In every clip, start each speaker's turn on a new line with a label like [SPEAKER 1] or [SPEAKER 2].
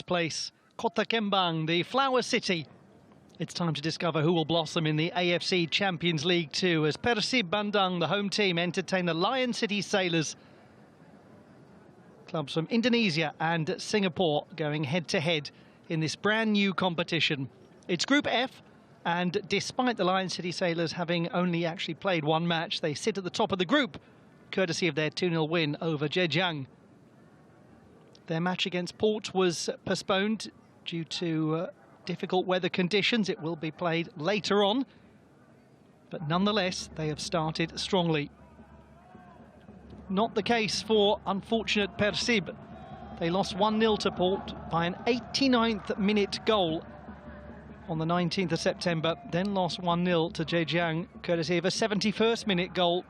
[SPEAKER 1] place, Kota Kembang, the Flower City. It's time to discover who will blossom in the AFC Champions League Two as Persib Bandung, the home team, entertain the Lion City Sailors. Clubs from Indonesia and Singapore going head-to-head in this brand new competition. It's Group F, and despite the Lion City Sailors having only actually played one match, they sit at the top of the group, courtesy of their 2-0 win over Zhejiang. Their match against Port was postponed due to difficult weather conditions. It will be played later on, but nonetheless, they have started strongly. Not the case for unfortunate Persib. They lost 1-0 to Port by an 89th minute goal on the 19th of September, then lost 1-0 to Zhejiang, courtesy of a 71st minute goal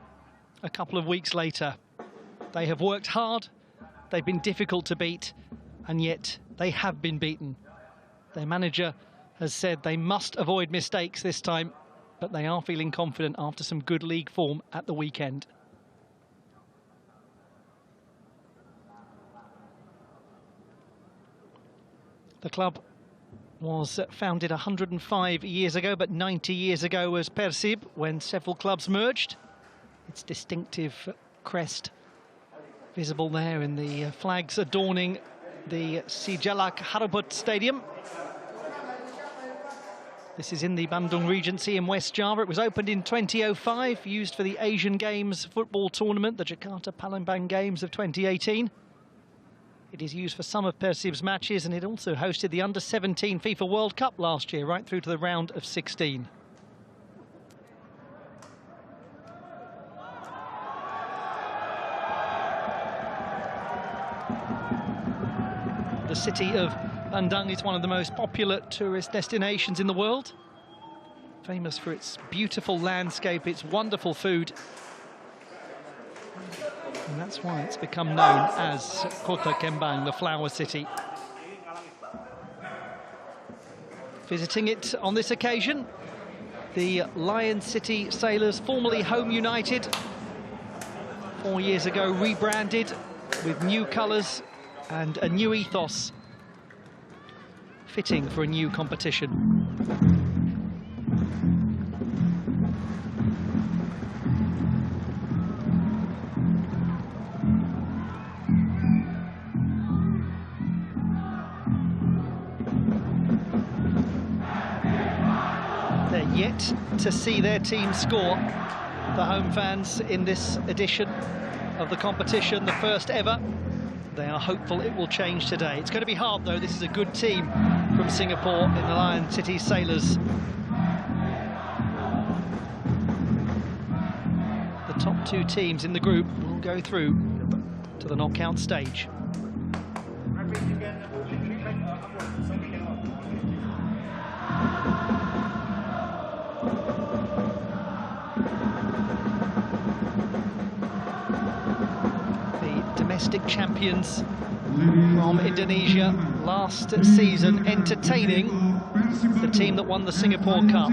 [SPEAKER 1] a couple of weeks later. They have worked hard, they've been difficult to beat, and yet they have been beaten. Their manager has said they must avoid mistakes this time, but they are feeling confident after some good league form at the weekend. The club was founded 105 years ago, but 90 years ago was Persib, when several clubs merged. Its distinctive crest visible there in the flags adorning the Sijalak Haraput Stadium. This is in the Bandung Regency in West Java. It was opened in 2005, used for the Asian Games football tournament, the Jakarta Palembang Games of 2018. It is used for some of Persib's matches, and it also hosted the Under-17 FIFA World Cup last year, right through to the round of 16. The city of Bandung is one of the most popular tourist destinations in the world, famous for its beautiful landscape, its wonderful food. And that's why it's become known as Kota Kembang, the Flower City. Visiting it on this occasion, the Lion City Sailors, formerly Home United, 4 years ago rebranded with new colours and a new ethos, fitting for a new competition. They're yet to see their team score, the home fans, in this edition of the competition, the first ever. They are hopeful it will change today. It's going to be hard, though. This is a good team from Singapore in the Lion City Sailors. The top two teams in the group will go through to the knockout stage. Domestic champions from Indonesia last season, entertaining the team that won the Singapore Cup.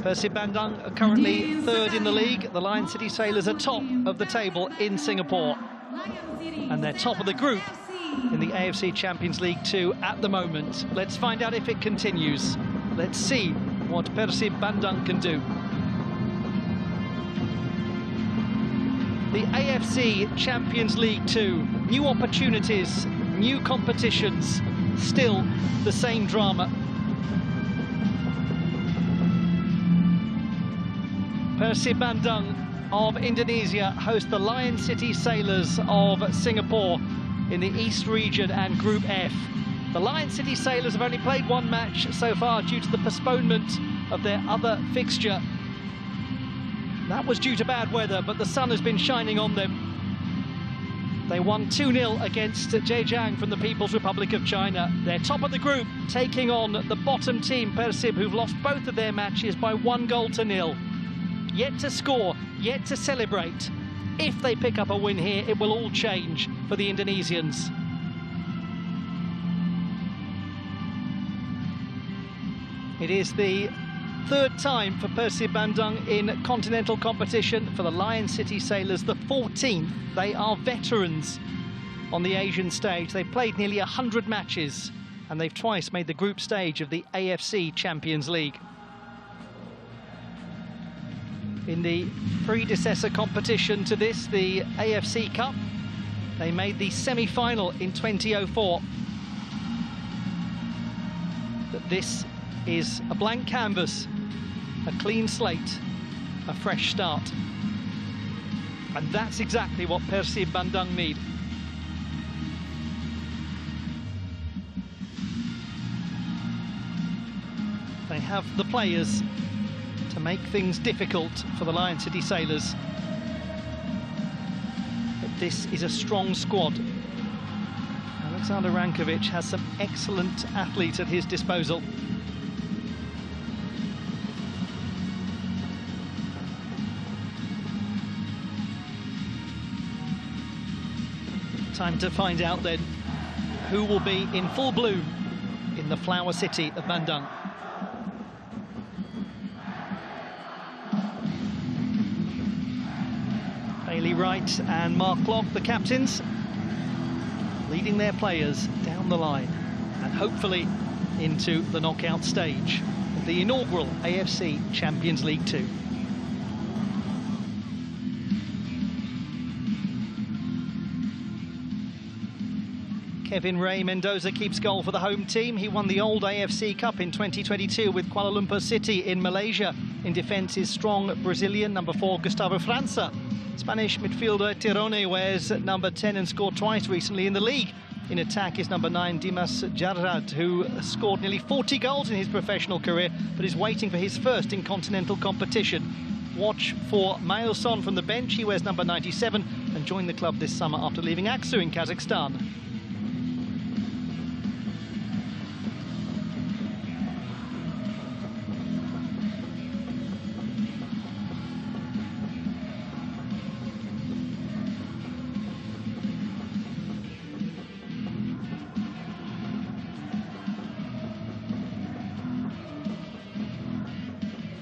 [SPEAKER 1] Persib Bandung are currently third in the league. The Lion City Sailors are top of the table in Singapore, and they're top of the group in the AFC Champions League Two at the moment. Let's find out if it continues. Let's see what Persib Bandung can do. The AFC Champions League Two, new opportunities, new competitions, still the same drama. Persib Bandung of Indonesia host the Lion City Sailors of Singapore in the East region and Group F. The Lion City Sailors have only played one match so far due to the postponement of their other fixture. That was due to bad weather, but the sun has been shining on them. They won 2-0 against Zhejiang from the People's Republic of China. They're top of the group, taking on the bottom team, Persib, who've lost both of their matches by 1-0. Yet to score, yet to celebrate. If they pick up a win here, it will all change for the Indonesians. It is the third time for Persib Bandung in continental competition. For the Lion City Sailors, the 14th. They are veterans on the Asian stage. They've played nearly 100 matches, and they've twice made the group stage of the AFC Champions League. In the predecessor competition to this, the AFC Cup, they made the semi-final in 2004. But this is a blank canvas, a clean slate, a fresh start. And that's exactly what Persib Bandung need. They have the players to make things difficult for the Lion City Sailors. But this is a strong squad. Alexander Rankovic has some excellent athletes at his disposal. Time to find out then who will be in full bloom in the flower city of Bandung. Bailey Wright and Mark Clough, the captains, leading their players down the line and hopefully into the knockout stage of the inaugural AFC Champions League Two. Kevin Ray Mendoza keeps goal for the home team. He won the old AFC Cup in 2022 with Kuala Lumpur City in Malaysia. In defence is strong Brazilian number 4 Gustavo França. Spanish midfielder Tirone wears number 10 and scored twice recently in the league. In attack is number 9 Dimas Jarrad, who scored nearly 40 goals in his professional career, but is waiting for his first in continental competition. Watch for Mailson from the bench. He wears number 97 and joined the club this summer after leaving Aksu in Kazakhstan.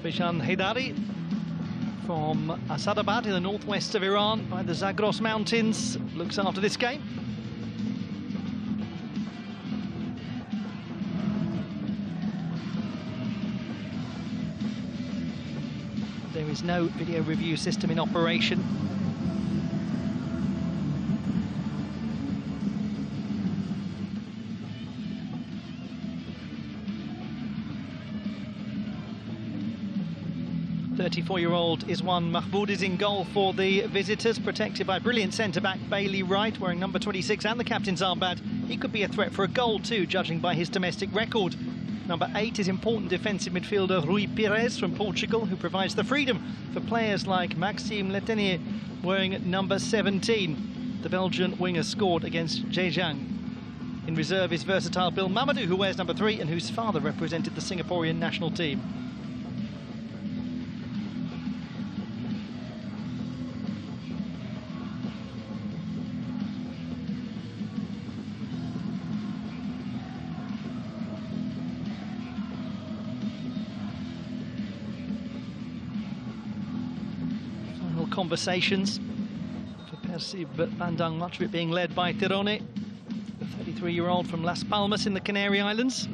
[SPEAKER 1] Bishan Haidari from Asadabad in the northwest of Iran by the Zagros Mountains looks after this game. There is no video review system in operation. The 34-year-old Iswan Mahmoud is in goal for the visitors, protected by brilliant centre-back Bailey Wright, wearing number 26 and the captain's armband. He could be a threat for a goal too, judging by his domestic record. Number 8 is important defensive midfielder Rui Pires from Portugal, who provides the freedom for players like Maxime Letenier, wearing number 17. The Belgian winger scored against Zhejiang. In reserve is versatile Bill Mamadou, who wears number 3 and whose father represented the Singaporean national team. Conversations for Persib Bandung, much of it being led by Tirone, the 33-year-old from Las Palmas in the Canary Islands.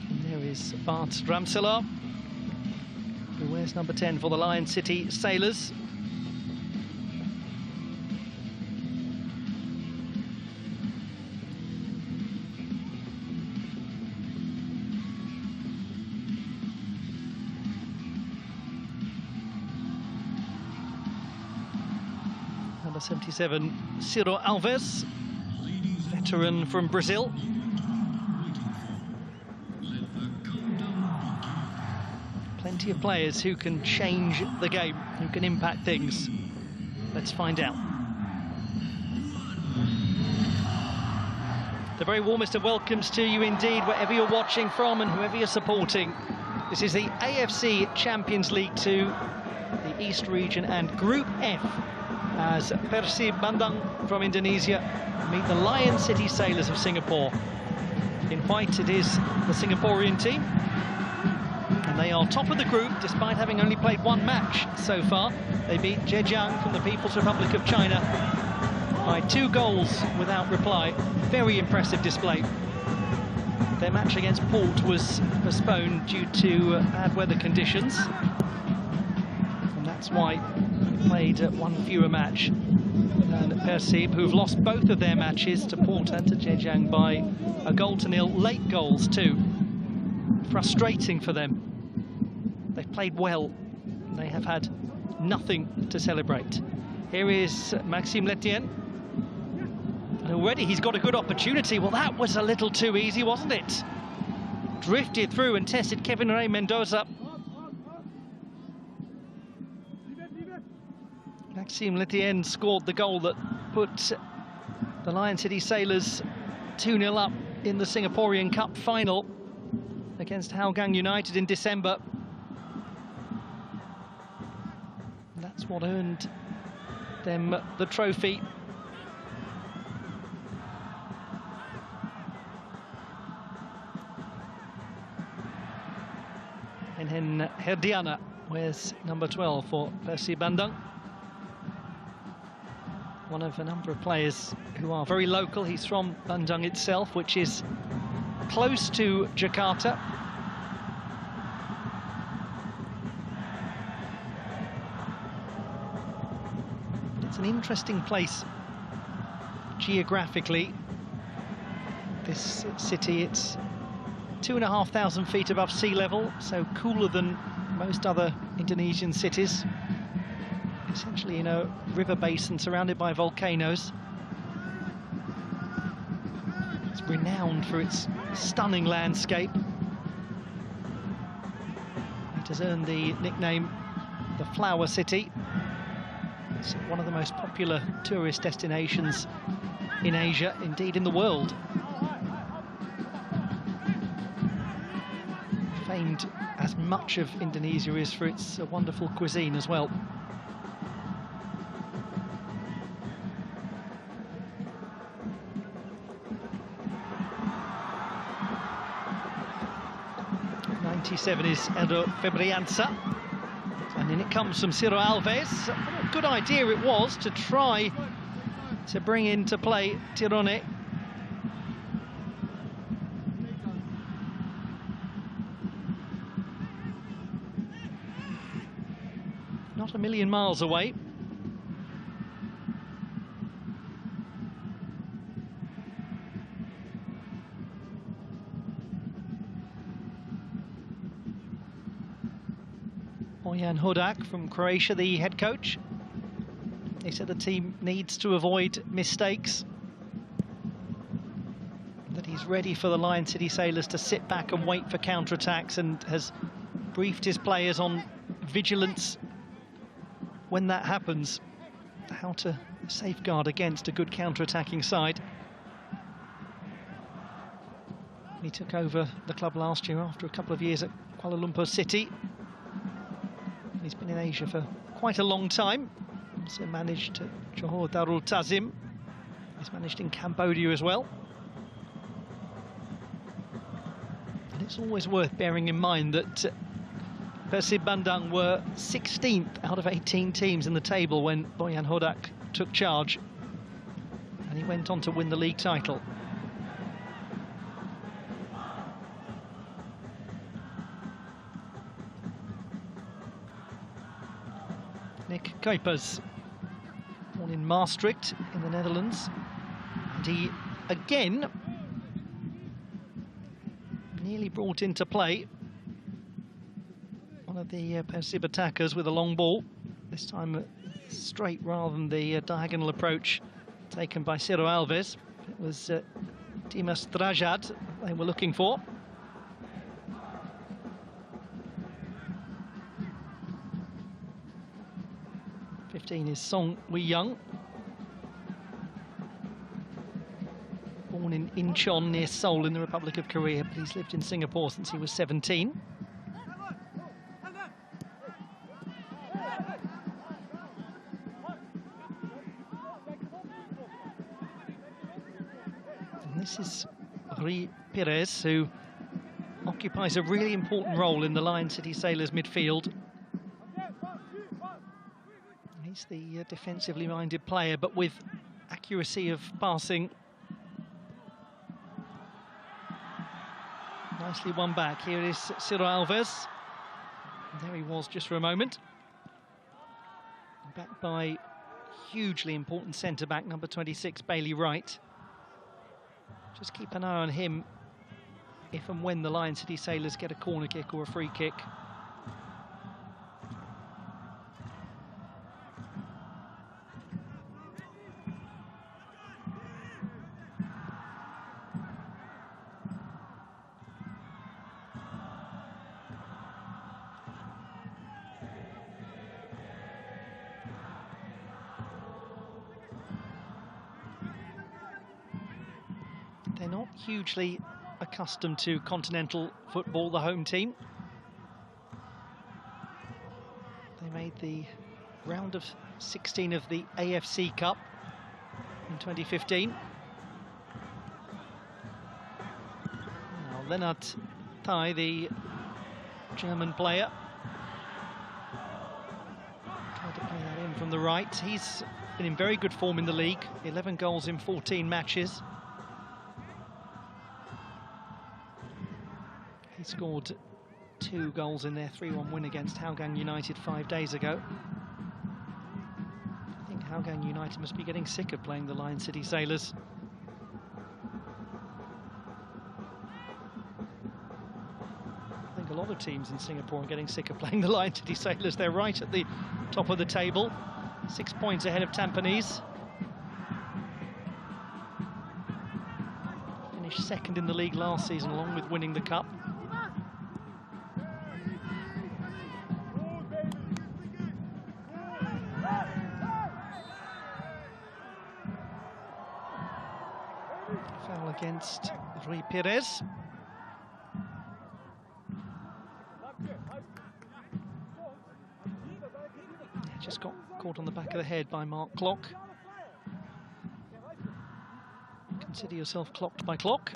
[SPEAKER 1] And there is Bart Ramselaar, who wears number 10 for the Lion City Sailors. Number 77, Ciro Alves, veteran from Brazil. Plenty of players who can change the game, who can impact things. Let's find out. The very warmest of welcomes to you indeed, wherever you're watching from and whoever you're supporting. This is the AFC Champions League Two, the East Region and Group F as Persib Bandung from Indonesia meet the Lion City Sailors of Singapore. In white, it is the Singaporean team, and they are top of the group despite having only played one match so far. They beat Zhejiang from the People's Republic of China by 2 goals without reply. Very impressive display. Their match against Port was postponed due to bad weather conditions, and that's why they played one fewer match. And Persib, who've lost both of their matches to Port and to Zhejiang by 1-0, late goals too. Frustrating for them. They've played well. They have had nothing to celebrate. Here is Maxime Letien. And already he's got a good opportunity. Well, that was a little too easy, wasn't it? Drifted through and tested Kevin Ray Mendoza. Maxime Letien scored the goal that put the Lion City Sailors 2-0 up in the Singaporean Cup final against Hougang United in December. And that's what earned them the trophy. And then Herdiana wears number 12 for Persib Bandung. One of a number of players who are very local. He's from Bandung itself, which is close to Jakarta. It's an interesting place geographically. This city, it's 2,500 feet above sea level, so cooler than most other Indonesian cities. Essentially in a river basin surrounded by volcanoes. It's renowned for its stunning landscape. It has earned the nickname the Flower City. It's one of the most popular tourist destinations in Asia, indeed in the world. Famed as much of Indonesia is for its wonderful cuisine as well. '97 is Edo Febrianza, and in it comes from Ciro Alves. What a good idea it was to try to bring into play Tirone. Not a million miles away. Bojan Hodak from Croatia, the head coach. He said the team needs to avoid mistakes, that he's ready for the Lion City Sailors to sit back and wait for counter-attacks, and has briefed his players on vigilance when that happens, how to safeguard against a good counter-attacking side. He took over the club last year after a couple of years at Kuala Lumpur City. He's been in Asia for quite a long time. Also managed Johor Darul Tazim. He's managed in Cambodia as well. And it's always worth bearing in mind that Persib Bandung were 16th out of 18 teams in the table when Bojan Hodak took charge. And he went on to win the league title. Nick Kuipers, born in Maastricht in the Netherlands, and he again nearly brought into play one of the Persib attackers with a long ball, this time straight rather than the diagonal approach taken by Ciro Alves. It was Dimas Drajad they were looking for. Is Song Wee Young, born in Incheon near Seoul in the Republic of Korea, but he's lived in Singapore since he was 17. This is Rui Pires, who occupies a really important role in the Lion City Sailors midfield. He's the defensively minded player, but with accuracy of passing. Nicely won back. Here is Ciro Alves. There he was just for a moment. Backed by hugely important centre-back, number 26, Bailey Wright. Just keep an eye on him if and when the Lion City Sailors get a corner kick or a free kick. They're not hugely accustomed to continental football, the home team. They made the round of 16 of the AFC Cup in 2015. Now, Lennart Thai, the German player, tried to play that in from the right. He's been in very good form in the league, 11 goals in 14 matches. He scored 2 goals in their 3-1 win against Hougang United 5 days ago. I think Hougang United must be getting sick of playing the Lion City Sailors. I think a lot of teams in Singapore are getting sick of playing the Lion City Sailors. They're right at the top of the table, 6 points ahead of Tampines. Finished second in the league last season, along with winning the cup. Foul against Rui Pires. Just got caught on the back of the head by Mark Clock. Consider yourself clocked by Clock.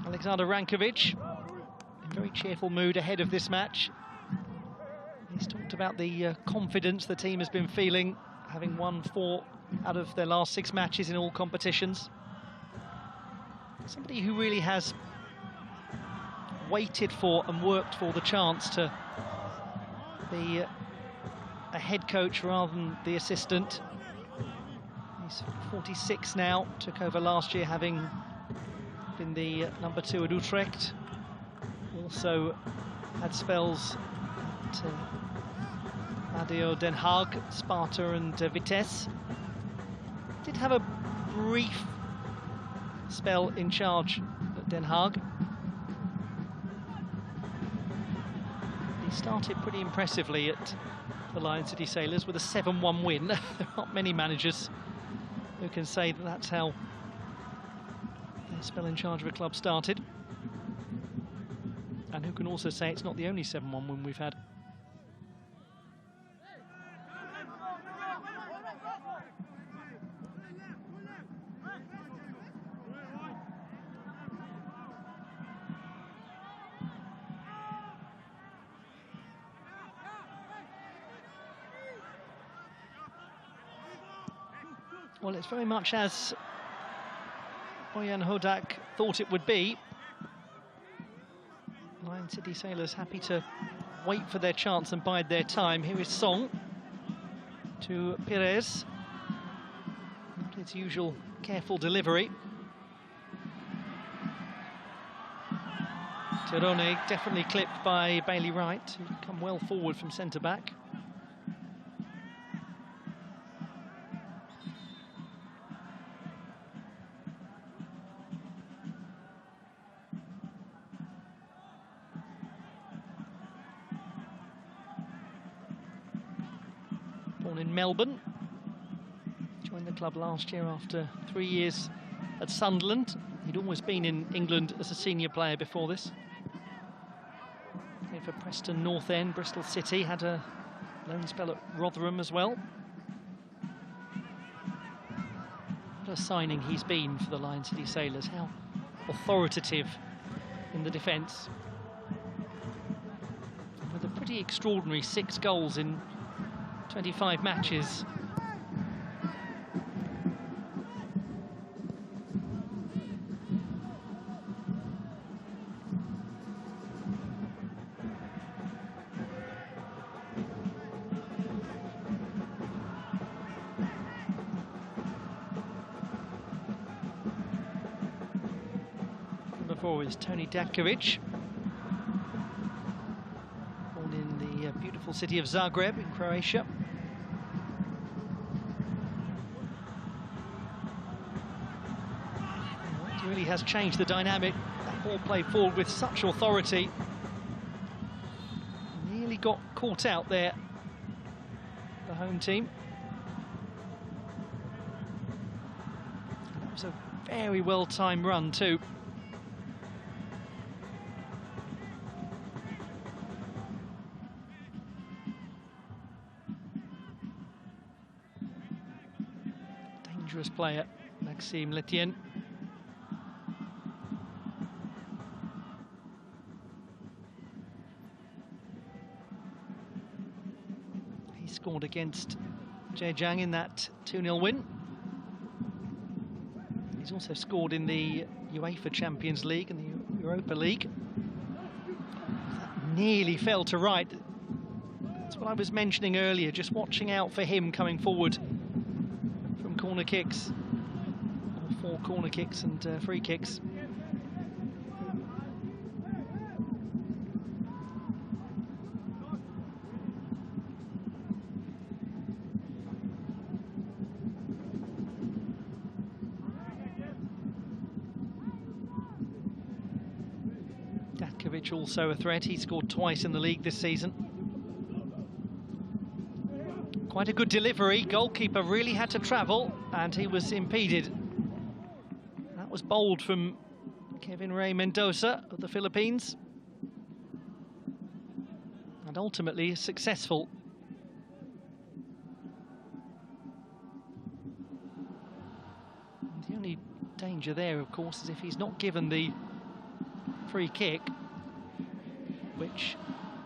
[SPEAKER 1] Alexander Rankovic in very cheerful mood ahead of this match. He's talked about the confidence the team has been feeling, having won 4 out of their last 6 matches in all competitions. Somebody who really has waited for and worked for the chance to be a head coach rather than the assistant. He's 46 now, took over last year having been the number 2 at Utrecht. Also had spells at ADO Den Haag, Sparta and Vitesse. Did have a brief spell in charge at Den Haag. He started pretty impressively at the Lion City Sailors with a 7-1 win. There aren't many managers who can say that that's how their spell in charge of a club started, and who can also say it's not the only 7-1 win we've had. Well, it's very much as Bojan Hodak thought it would be. Lion City Sailors happy to wait for their chance and bide their time. Here is Song to Pires. Not his usual careful delivery. Terone definitely clipped by Bailey Wright, who'd come well forward from centre-back. Born in Melbourne, joined the club last year after 3 years at Sunderland. He'd always been in England as a senior player before this. Played for Preston North End, Bristol City, had a loan spell at Rotherham as well. What a signing he's been for the Lion City Sailors. How authoritative in the defence. With a pretty extraordinary 6 goals in 25 matches. Is Tony Datkovic, born in the beautiful city of Zagreb in Croatia. It really has changed the dynamic. That ball played forward with such authority. Nearly got caught out there, the home team. That was a very well-timed run too. Dangerous player, Maxime Letienne. He scored against Zhejiang in that 2-0 win. He's also scored in the UEFA Champions League and the Europa League. That nearly fell to right. That's what I was mentioning earlier, just watching out for him coming forward from corner kicks, or 4 corner kicks and free kicks. Datkovic also a threat. He scored twice in the league this season. Quite a good delivery. Goalkeeper really had to travel and he was impeded. That was bold from Kevin Ray Mendoza of the Philippines. And ultimately successful. And the only danger there, of course, is if he's not given the free kick, which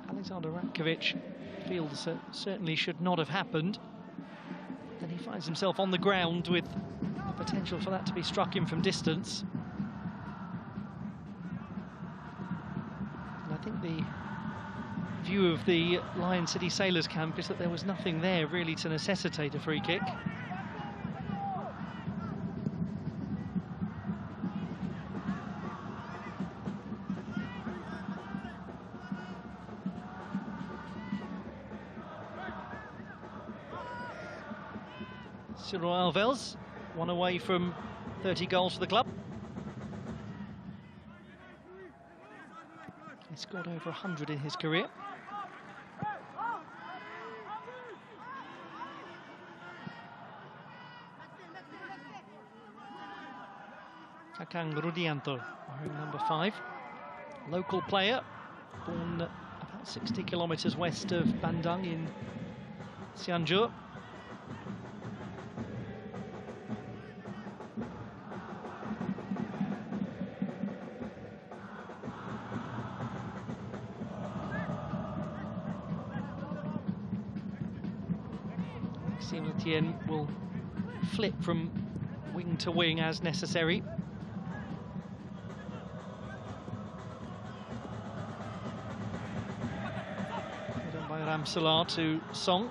[SPEAKER 1] Alexander Ratkovic feels certainly should not have happened, then he finds himself on the ground with the potential for that to be struck in from distance. And I think the view of the Lion City Sailors camp is that there was nothing there really to necessitate a free kick. Cyril Alves, one away from 30 goals for the club. He scored over 100 in his career. Kakang Rudianto, wearing number 5. Local player, born about 60 kilometres west of Bandung in Cianjur. Maxime Letienne will flip from wing to wing as necessary. Done by Ramsalar to Song.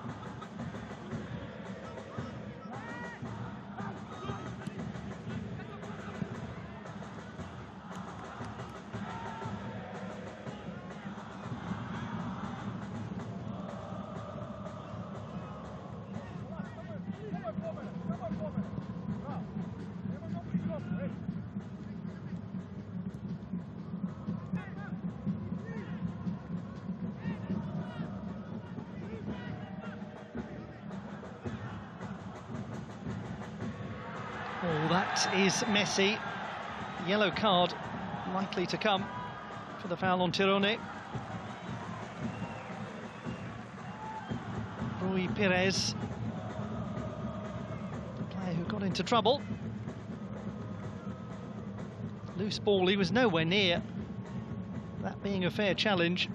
[SPEAKER 1] Oh, that is messy. yellow card likely to come for the foul on Tirone. Rui Perez, the player who got into trouble. Loose ball, he was nowhere near that being a fair challenge.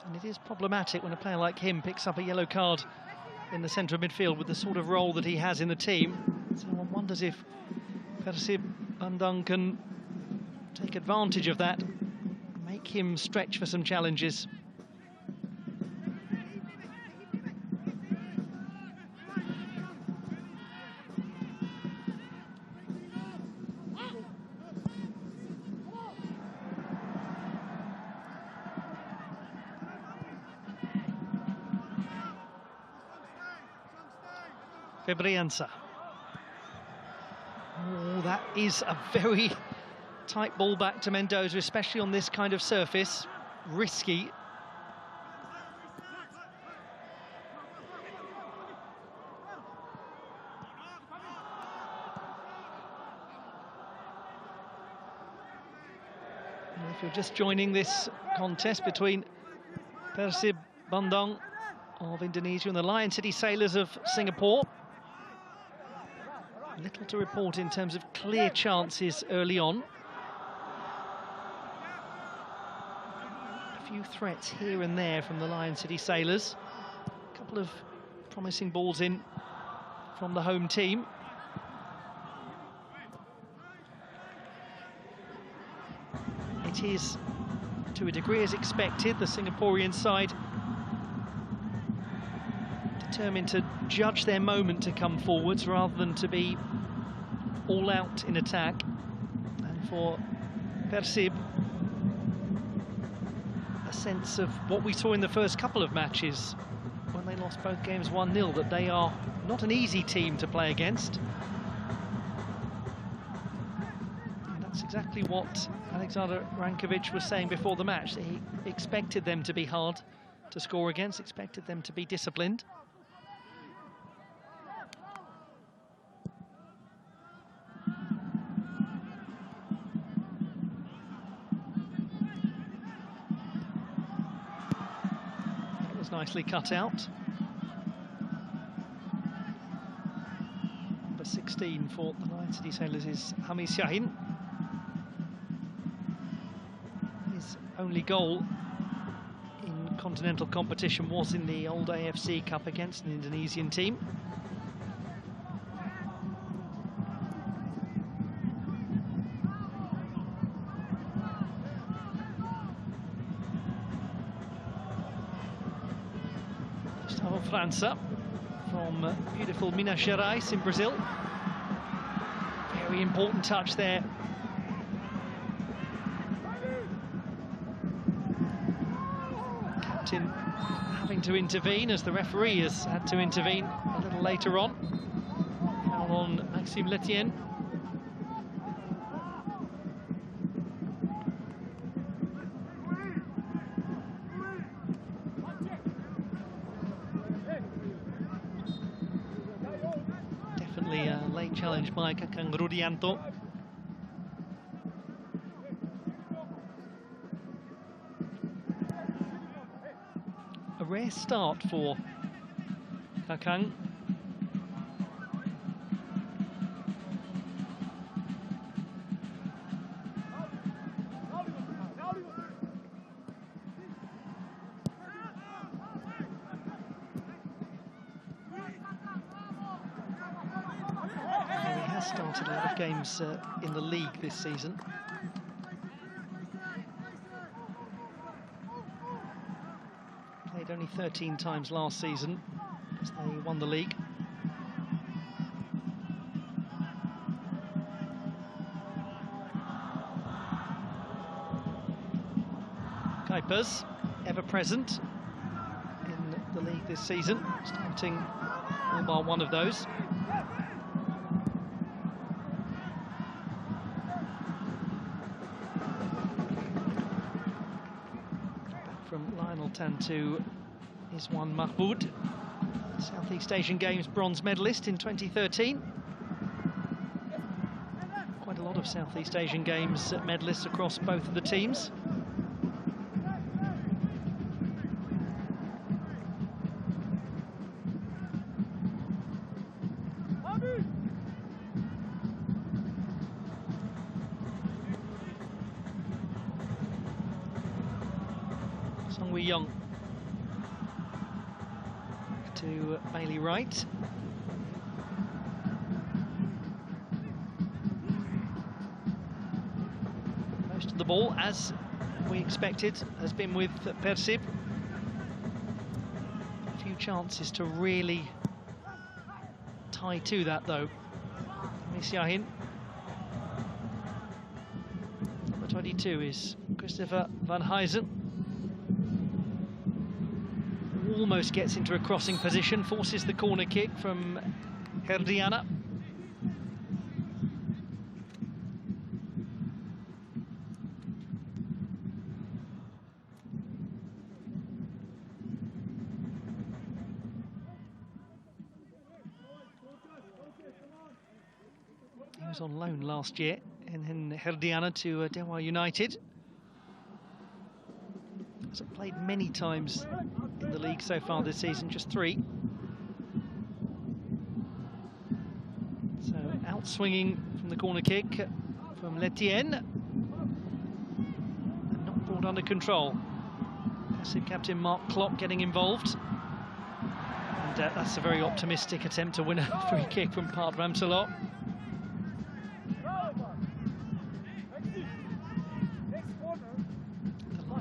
[SPEAKER 1] And it is problematic when a player like him picks up a yellow card in the centre of midfield with the sort of role that he has in the team. So one wonders if Persib Bandung can take advantage of that, make him stretch for some challenges. Febriança. Oh, that is a very tight ball back to Mendoza, especially on this kind of surface. Risky. And if you're just joining this contest between Persib Bandung of Indonesia and the Lion City Sailors of Singapore, little to report in terms of clear chances early on. A few threats here and there from the Lion City Sailors. A couple of promising balls in from the home team. It is, to a degree, as expected, the Singaporean side determined to judge their moment to come forwards rather than to be all out in attack. And for Persib, a sense of what we saw in the first couple of matches when they lost both games 1-0, that they are not an easy team to play against. And that's exactly what Alexander Rankovic was saying before the match. He expected them to be hard to score against, expected them to be disciplined. Nicely cut out. Number 16 for the Lion City Sailors is Hami Shahin. His only goal in continental competition was in the old AFC Cup against an Indonesian team. França from beautiful Minas Gerais in Brazil. Very important touch there. Captain having to intervene, as the referee has had to intervene a little later on. Foul on Maxime Letienne. Late challenge by Kakang Rudianto. A rare start for Kakang. Started a lot of games in the league this season. Played only 13 times last season as they won the league. Kuipers, ever present in the league this season, starting all bar one of those. Sultan to Iswan Mahmoud, Southeast Asian Games bronze medalist in 2013. Quite a lot of Southeast Asian Games medalists across both of the teams. Young to Bailey Wright. Most of the ball, as we expected, has been with Persib. A few chances to really tie to that, though. Misyahin. Number 22 is Christopher Van Huysen. Almost gets into a crossing position, forces the corner kick from Herdiana. He was on loan last year, and then Herdiana to Dewa United. Hasn't played many times in the league so far this season, just 3. So out swinging from the corner kick from Letienne, and not brought under control. Persib captain Mark Klopp getting involved, and that's a very optimistic attempt to win a free kick from Part Ramsalot.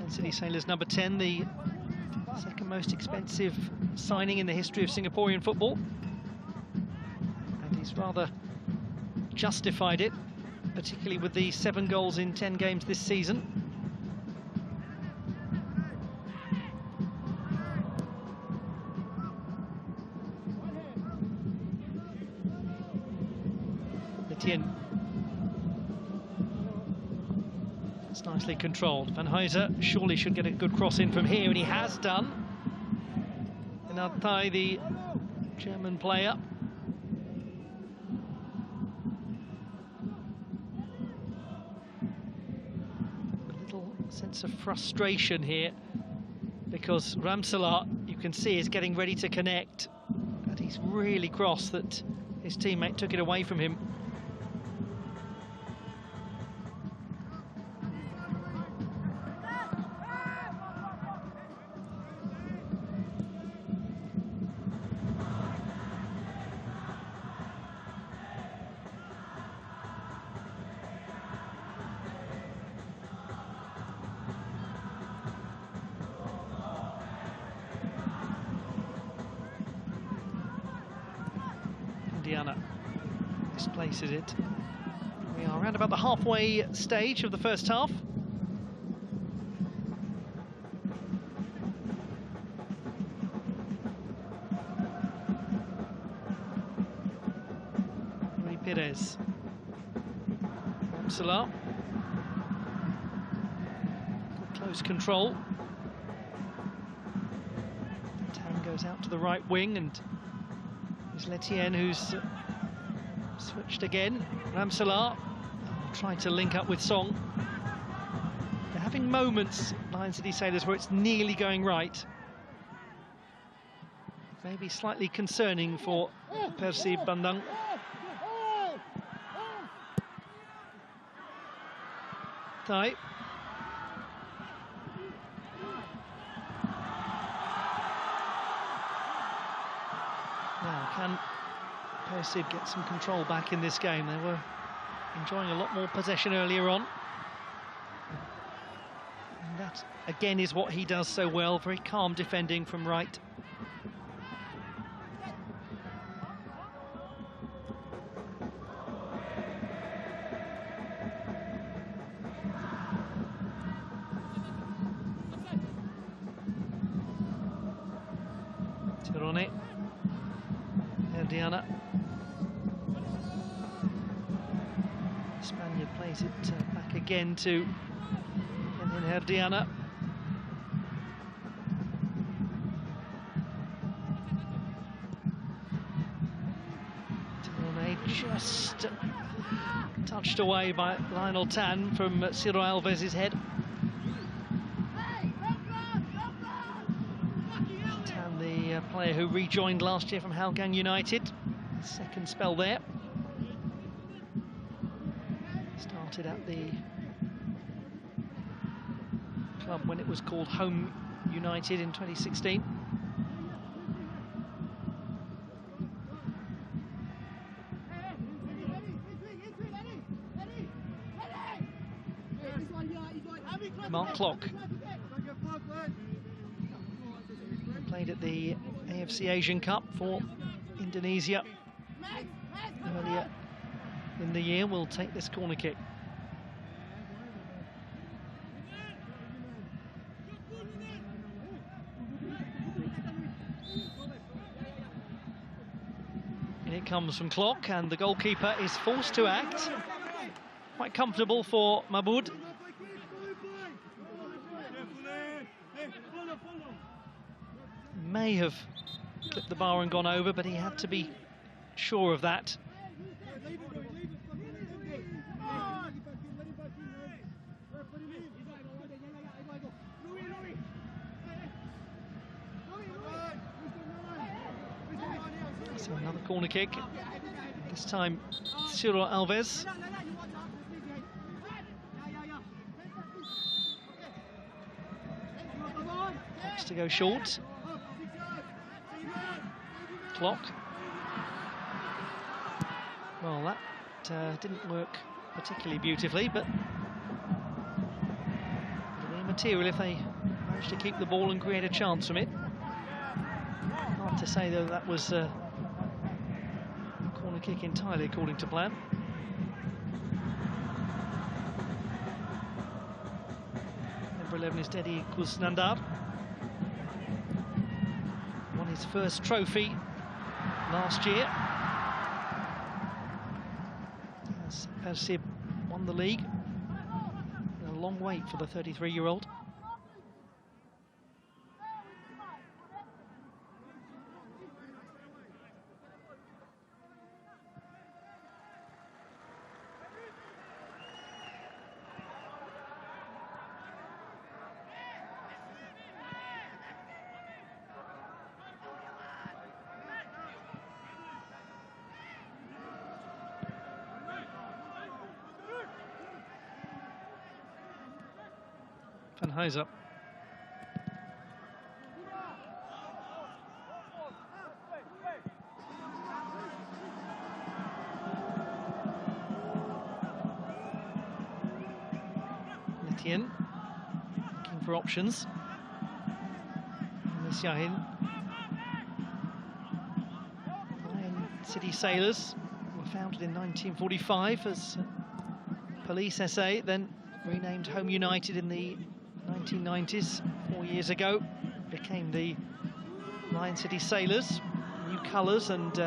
[SPEAKER 1] City Sailors number 10, the second most expensive signing in the history of Singaporean football, and he's rather justified it, particularly with the 7 goals in 10 games this season. Etienne. It's nicely controlled. Van Huysen surely should get a good cross in from here, and he has done. Inatai, the German player. A little sense of frustration here, because Ramsalot, you can see, is getting ready to connect, and he's really cross that his teammate took it away from him. Displaces it. We are around about the halfway stage of the first half. Perez. Ramsalot. Close control. Tang goes out to the right wing, and there's Letienne, who's switched again. Ramsalot trying to link up with Song. They're having moments, Lion City Sailors, where it's nearly going right. Maybe slightly concerning for Persib Bandung. Thai. Now, can Persib get some control back in this game? They were enjoying a lot more possession earlier on. And that, again, is what he does so well. Very calm defending from right. Tirone. Herdiana. Spaniard plays it back again to Herdiana. just touched away by Lionel Tan from Ciro Alves' head. Tan, the player who rejoined last year from Halgang United. Second spell there. Started at the club when it was called Home United in 2016. Mark Klock played at the AFC Asian Cup for Indonesia earlier in the year. Will take this corner kick. And it comes from Klock, and the goalkeeper is forced to act. Quite comfortable for Mahmoud. May have clipped the bar and gone over, but he had to be sure of that. So another corner kick. This time, Ciro Alves. Looks to go short. Klock. Well, that didn't work particularly beautifully, but it'll be material if they manage to keep the ball and create a chance from it. Hard to say, though, that was a corner kick entirely according to plan. Number 11 is Deddy Kuznandar. Won his first trophy last year as Persib won the league. A long wait for the 33-year-old. Van Huyzer. Etienne looking for options. Yahin. Lion City Sailors were founded in 1945 as Police SA, then renamed Home United in the 1990s, 4 years ago. Became the Lion City Sailors. New colours and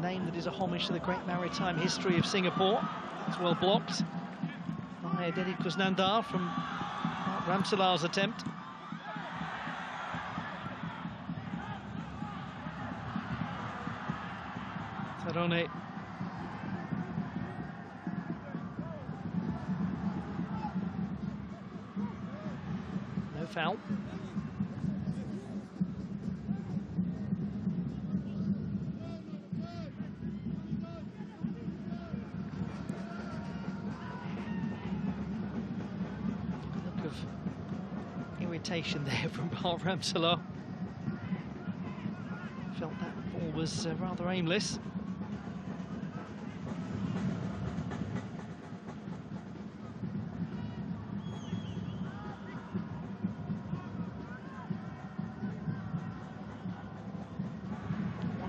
[SPEAKER 1] name that is a homage to the great maritime history of Singapore. It's well blocked by Deddy Kuznandar from Ramsalar's attempt. Sarone. No foul. Look of irritation there from Bart Ramsalar. Felt that ball was rather aimless.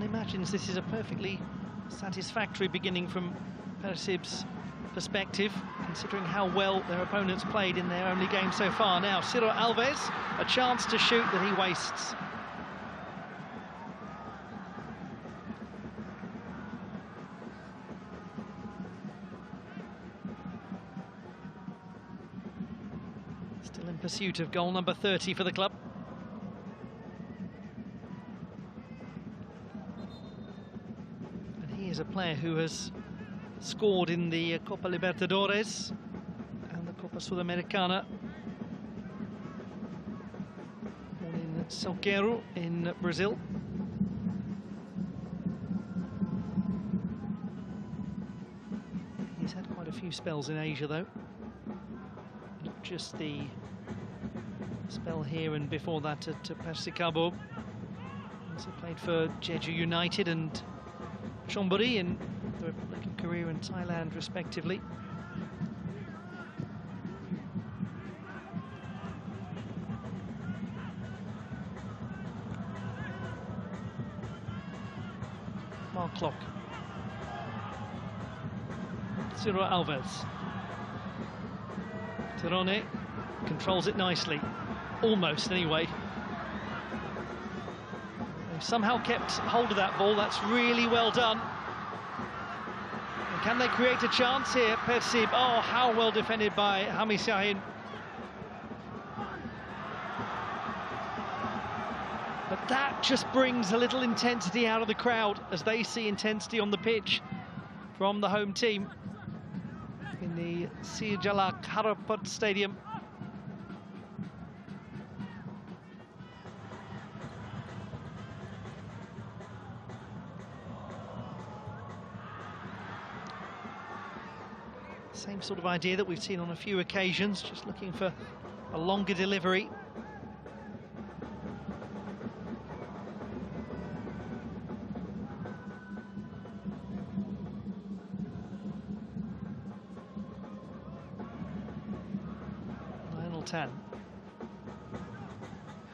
[SPEAKER 1] Imagines this is a perfectly satisfactory beginning from Persib's perspective, considering how well their opponents played in their only game so far. Now, Ciro Alves, a chance to shoot that he wastes. Still in pursuit of goal number 30 for the club. Is a player who has scored in the Copa Libertadores and the Copa Sudamericana. Born in Salgueiro in Brazil. He's had quite a few spells in Asia though. Not just the spell here and before that at Persikabo. Also played for Jeju United and Chonburi in the Republic of Korea and Thailand respectively. Mark clock. Ciro Alves. Tirone controls it nicely. Almost, anyway. They've somehow kept hold of that ball. That's really well done. And can they create a chance here, Persib? Oh, how well defended by Hami Shahin. But that just brings a little intensity out of the crowd as they see intensity on the pitch from the home team in the Sijala Karaput Stadium. Same sort of idea that we've seen on a few occasions, just looking for a longer delivery. Lionel Tan,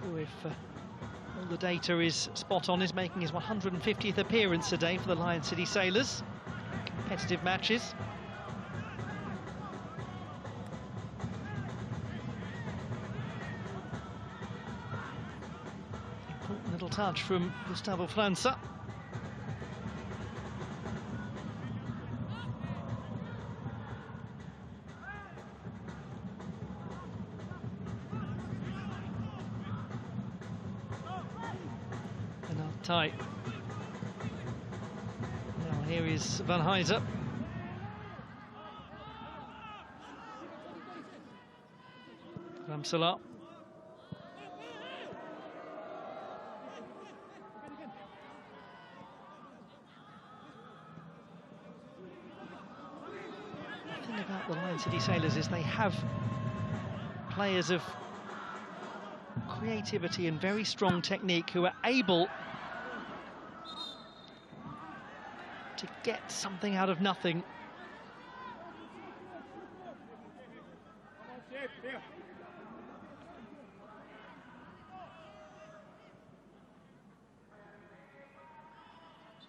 [SPEAKER 1] who, if all the data is spot on, is making his 150th appearance today for the Lion City Sailors. Competitive matches. Little touch from Gustavo França. And tight. Now here is Van Huyzer. Ramselaar. About the Lion City Sailors is they have players of creativity and very strong technique who are able to get something out of nothing.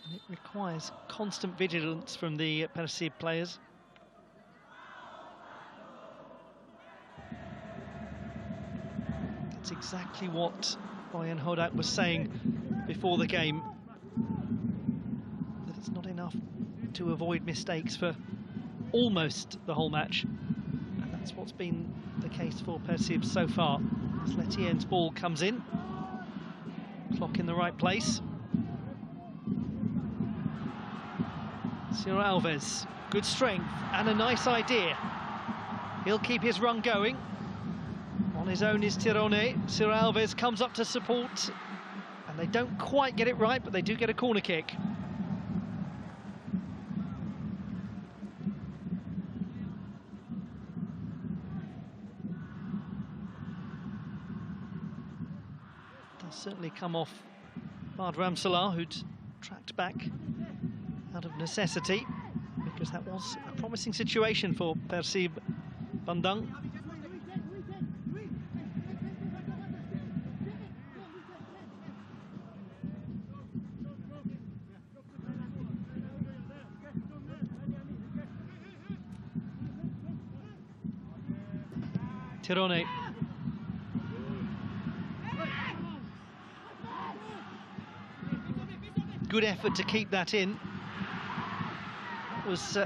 [SPEAKER 1] And it requires constant vigilance from the Persib players. That's exactly what Boyan Hodak was saying before the game, that it's not enough to avoid mistakes for almost the whole match, and that's what's been the case for Persib so far. As Letien's ball comes in, clock in the right place. Ciro Alves, good strength and a nice idea. He'll keep his run going. On his own is Tirone. Ciro Alves comes up to support, and they don't quite get it right, but they do get a corner kick. Does certainly come off Bard Ramselaar, who'd tracked back out of necessity, because that was a promising situation for Persib Bandung. Tirone. Good effort to keep that in. It was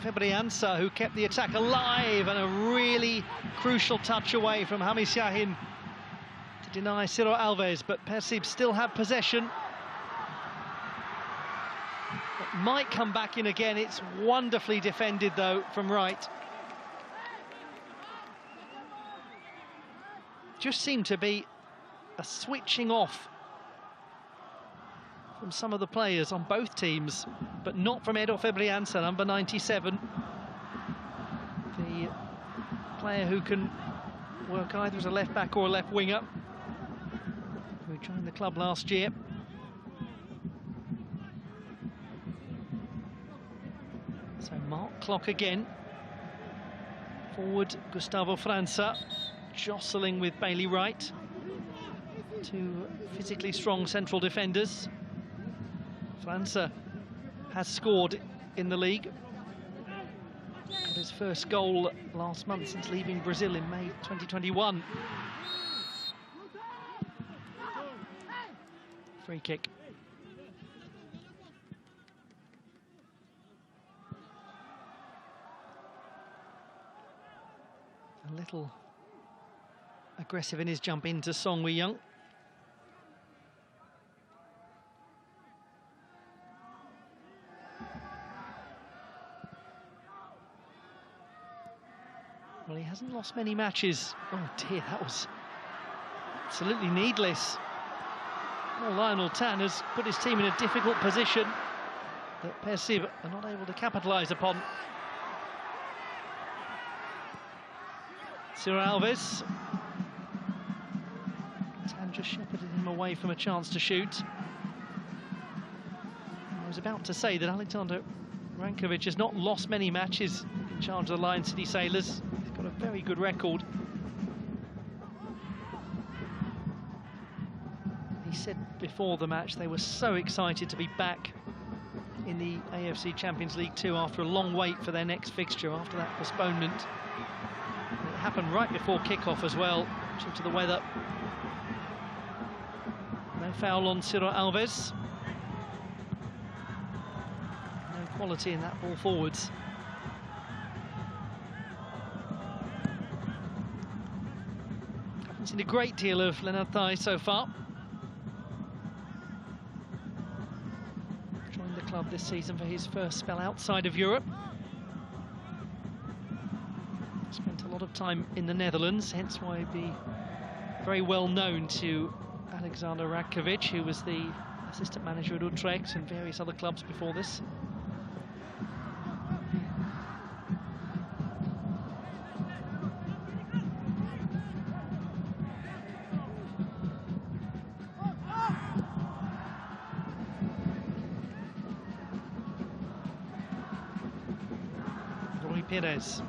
[SPEAKER 1] Febri Ansah who kept the attack alive, and a really crucial touch away from Hami Shahin to deny Ciro Alves, but Persib still have possession. It might come back in again. It's wonderfully defended, though, from right. Just seemed to be a switching off from some of the players on both teams, but not from Edo Febrianza, number 97. The player who can work either as a left-back or a left winger, who joined the club last year. So mark clock again. Forward Gustavo França, jostling with Bailey Wright. Two physically strong central defenders. França has scored in the league. Got his first goal last month since leaving Brazil in May 2021. Free kick. A little aggressive in his jump into Song Wei-young. Well, he hasn't lost many matches. Oh dear, that was absolutely needless. Well, Lionel Tan has put his team in a difficult position that Persib are not able to capitalise upon. Ciro Alves. Tan just shepherded him away from a chance to shoot. I was about to say that Alexander Rankovic has not lost many matches in charge of the Lion City Sailors. He's got a very good record. He said before the match they were so excited to be back in the AFC Champions League Two after a long wait for their next fixture after that postponement. And it happened right before kick-off as well, due to the weather. No foul on Ciro Alves. No quality in that ball forwards. Haven't seen a great deal of Lennart Thai so far. Joined the club this season for his first spell outside of Europe. Spent a lot of time in the Netherlands, hence why he'd be very well known to Alexander Rankovic, who was the assistant manager at Utrecht and various other clubs before this. Rui Perez.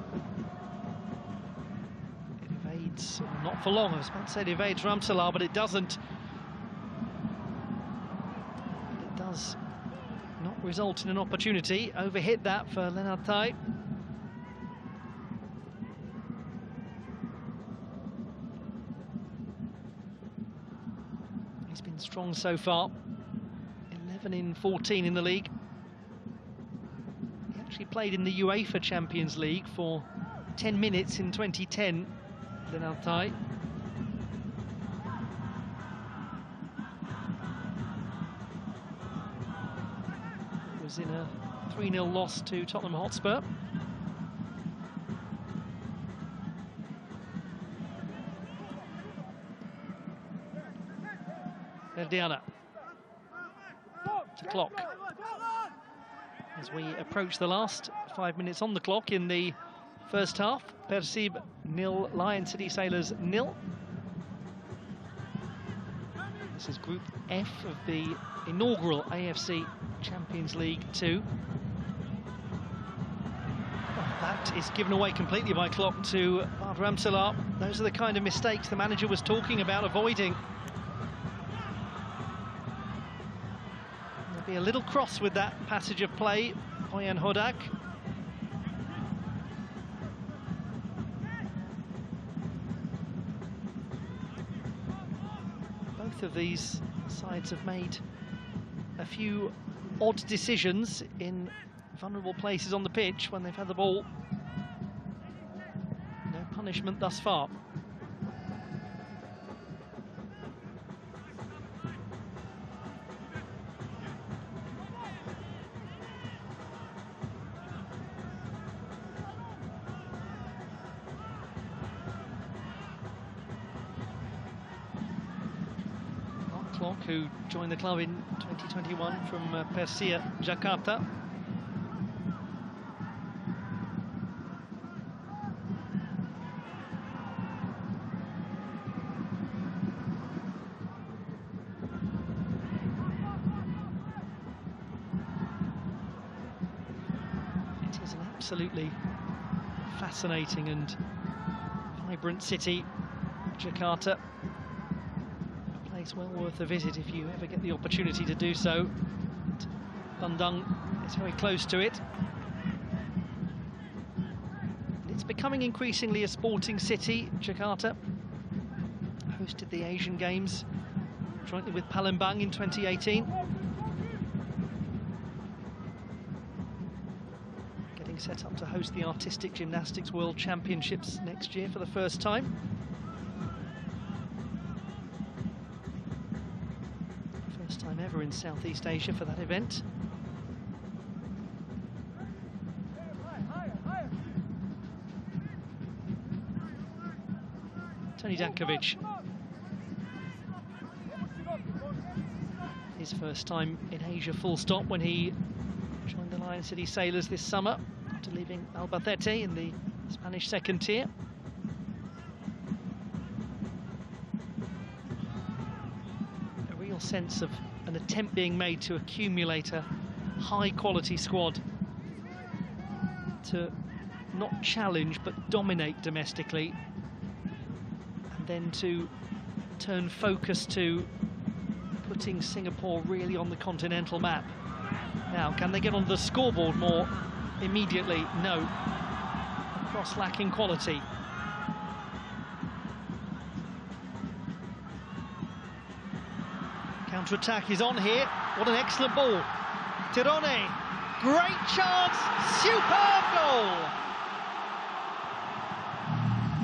[SPEAKER 1] Not for long. I was about to say it evades Ramselaar, but it doesn't. It does not result in an opportunity. Overhit that for Lennart Thai. He's been strong so far. 11 in 14 in the league. He actually played in the UEFA Champions League for 10 minutes in 2010. Lennart Thai. Was in a 3-0 loss to Tottenham Hotspur. Verdiana. To clock. As we approach the last 5 minutes on the clock in the first half. Persib 0, Lion City Sailors 0. This is Group F of the inaugural AFC Champions League Two. Oh, that is given away completely by clock to Bart Ramselaar. Those are the kind of mistakes the manager was talking about avoiding. There'll be a little cross with that passage of play, Boyan Hodak. Both of these sides have made a few odd decisions in vulnerable places on the pitch when they've had the ball. No punishment thus far. who joined the club in 2021 from Persib Jakarta. It is an absolutely fascinating and vibrant city, Jakarta. A place well worth a visit if you ever get the opportunity to do so. Bandung is very close to it. It's becoming increasingly a sporting city, Jakarta. Hosted the Asian Games jointly with Palembang in 2018. Getting set up to host the Artistic Gymnastics World Championships next year for the first time. First time ever in Southeast Asia for that event. Tony Dankovic. His first time in Asia full stop when he joined the Lion City Sailors this summer after leaving Albacete in the Spanish second tier. A real sense of an attempt being made to accumulate a high-quality squad to not challenge but dominate domestically, and then to turn focus to putting Singapore really on the continental map. Now, can they get on the scoreboard more immediately? No. Across lacking quality. Counter-attack is on here. What an excellent ball. Tirone, great chance, superb goal!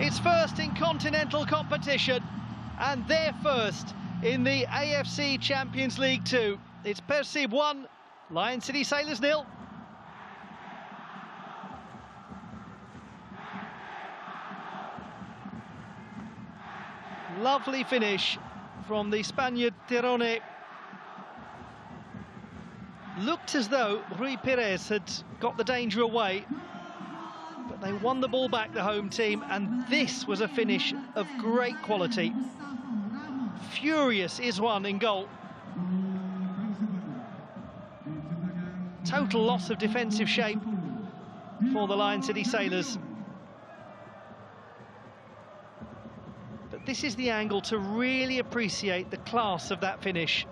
[SPEAKER 1] It's first in continental competition, and they're first in the AFC Champions League Two. It's Persib 1, Lion City Sailors 0. Lovely finish from the Spaniard Tirone. Looked as though Rui Perez had got the danger away, but they won the ball back, the home team, and this was a finish of great quality. Furious is one in goal. Total loss of defensive shape for the Lion City Sailors. But this is the angle to really appreciate the class of that finish.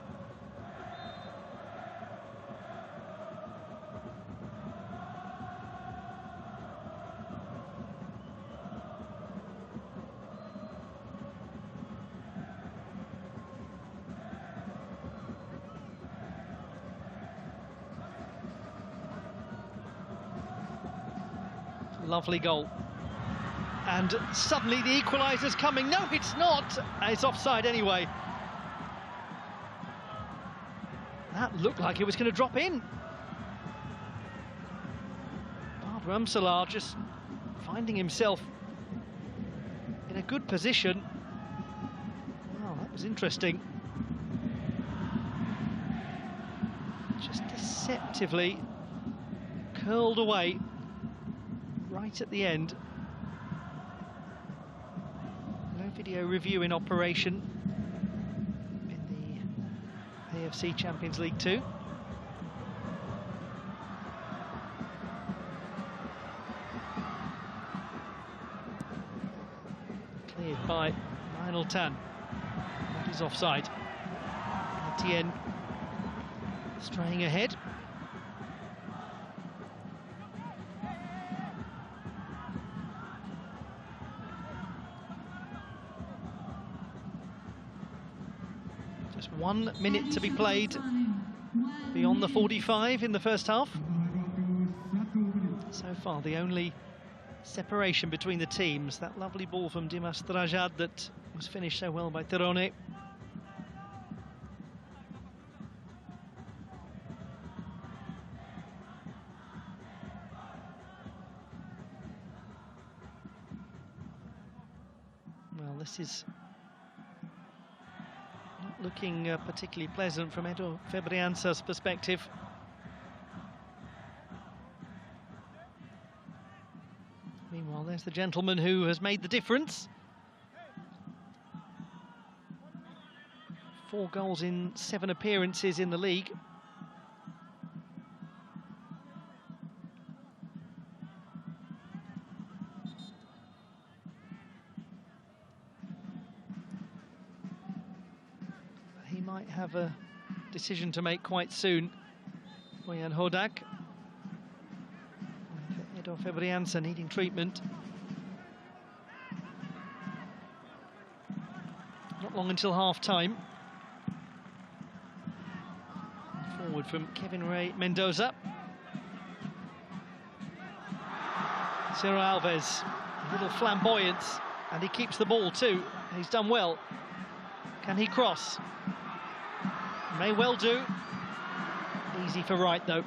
[SPEAKER 1] Lovely goal. And suddenly the equaliser's coming. No, it's not. It's offside anyway. That looked like it was going to drop in. Badr Amsalar just finding himself in a good position. Oh, that was interesting. Just deceptively curled away right at the end. No video review in operation in the AFC Champions League 2. Cleared by Lionel Tan. That is offside. IDN straying ahead. Just 1 minute to be played beyond the 45 in the first half. So far, the only separation between the teams, that lovely ball from Dimas Drajad that was finished so well by Tirone. Well, this is not looking particularly pleasant from Edo Febriansa's perspective. Meanwhile, there's the gentleman who has made the difference. 4 goals in 7 appearances in the league. He might have a decision to make quite soon. Bojan Hodak. Edo Febriansa needing treatment. Not long until half-time. Forward from Kevin Ray Mendoza. Ciro Alves, a little flamboyance, and he keeps the ball too. He's done well. Can he cross? May well do. Easy for Wright though.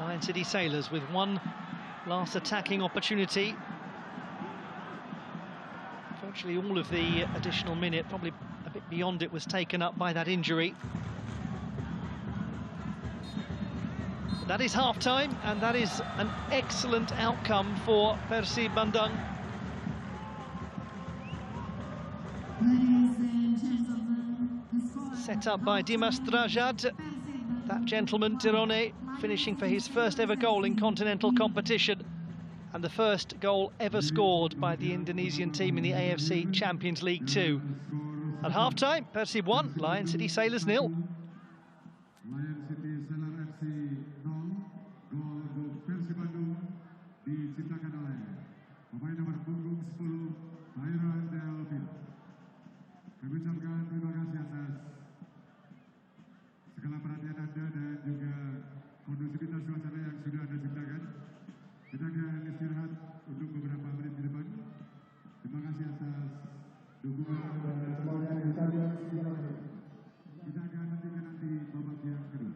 [SPEAKER 1] Lion City Sailors with one last attacking opportunity. Virtually all of the additional minute, probably a bit beyond it, was taken up by that injury. But that is half-time, and that is an excellent outcome for Persib Bandung. Set up by Dimas Drajad. That gentleman, Tirone, finishing for his first ever goal in continental competition, and the first goal ever scored by the Indonesian team in the AFC Champions League Two. At half-time, Persib 1, Lion City Sailors 0.
[SPEAKER 2] Lion City Sailor FC 0, gol untuk Persib Bandung diciptakan oleh pemain nomor punggung 10, Tyron Delvin. Kami ucapkan terima kasih atas segala perhatian Anda dan juga kondusivitas suasana yang sudah Anda ciptakan. Kita akan istirahat untuk beberapa menit ke depan. Terima kasih atas dukungan dan semuanya di stadion. Kita akan nantikan babak yang kedua.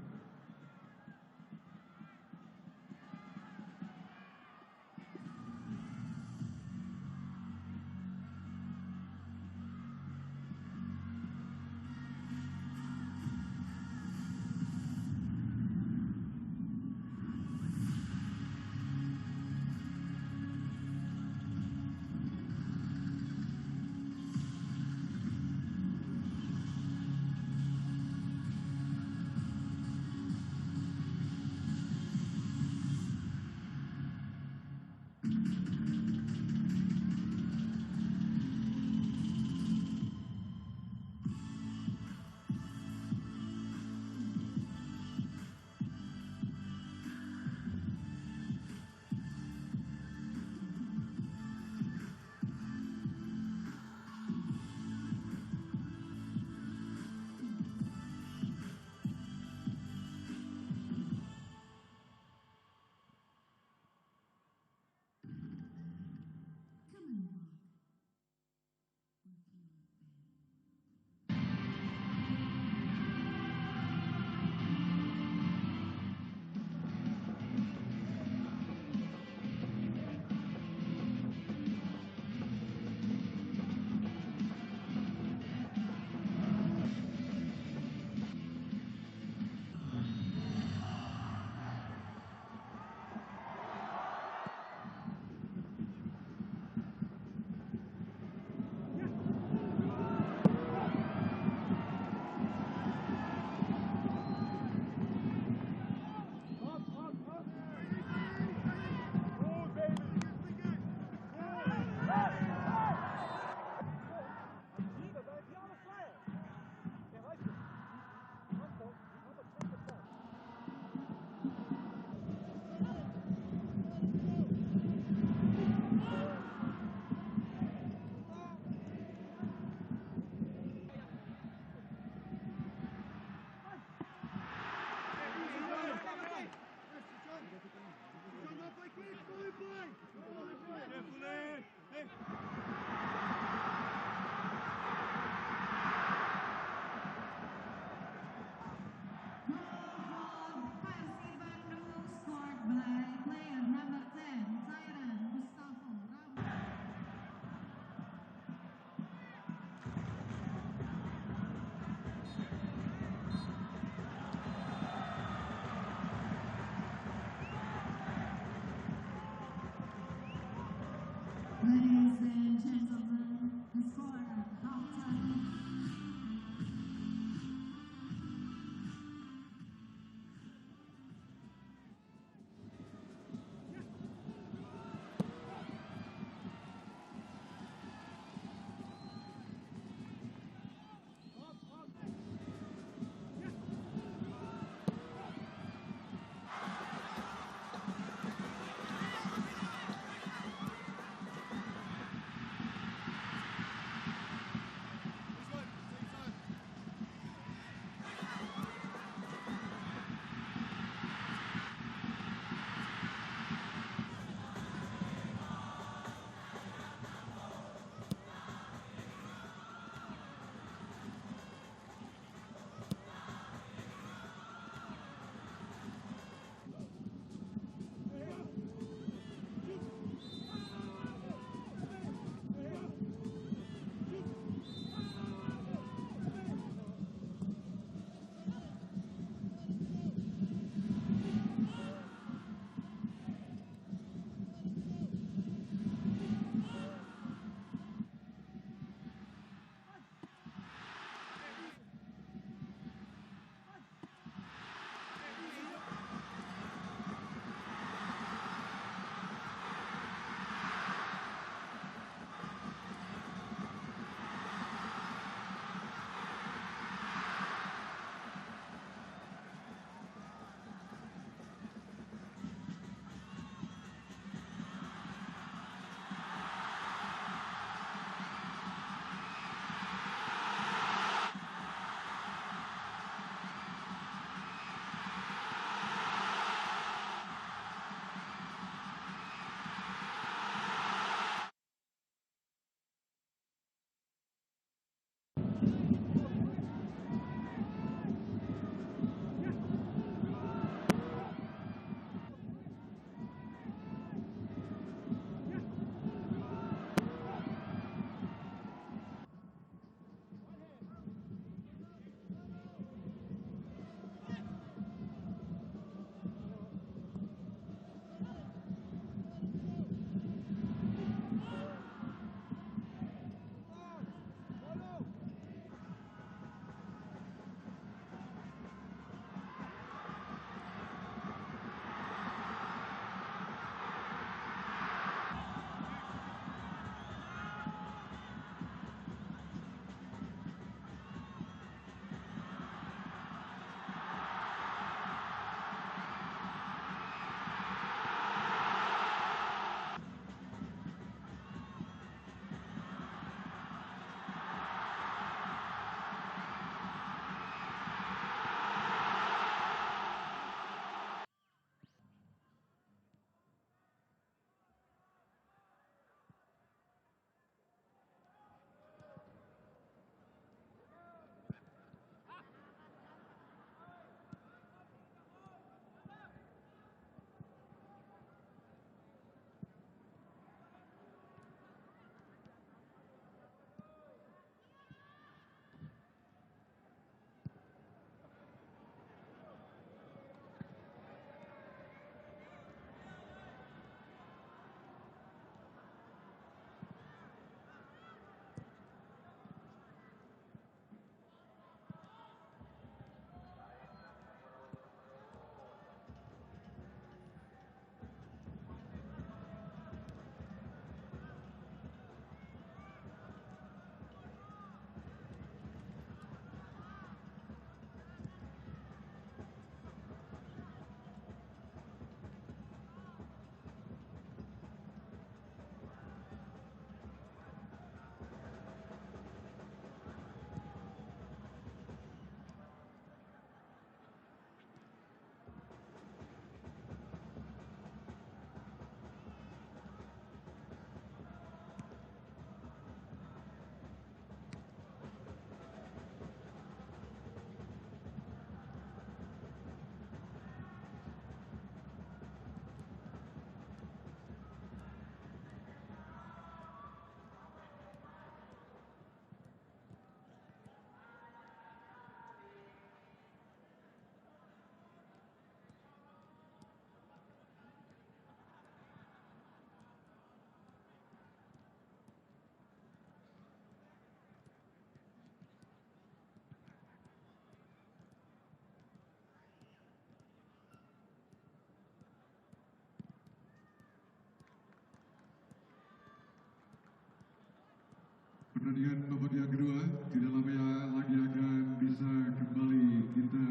[SPEAKER 2] Pertandingan babak yang kedua tidak lama lagi akan bisa kembali kita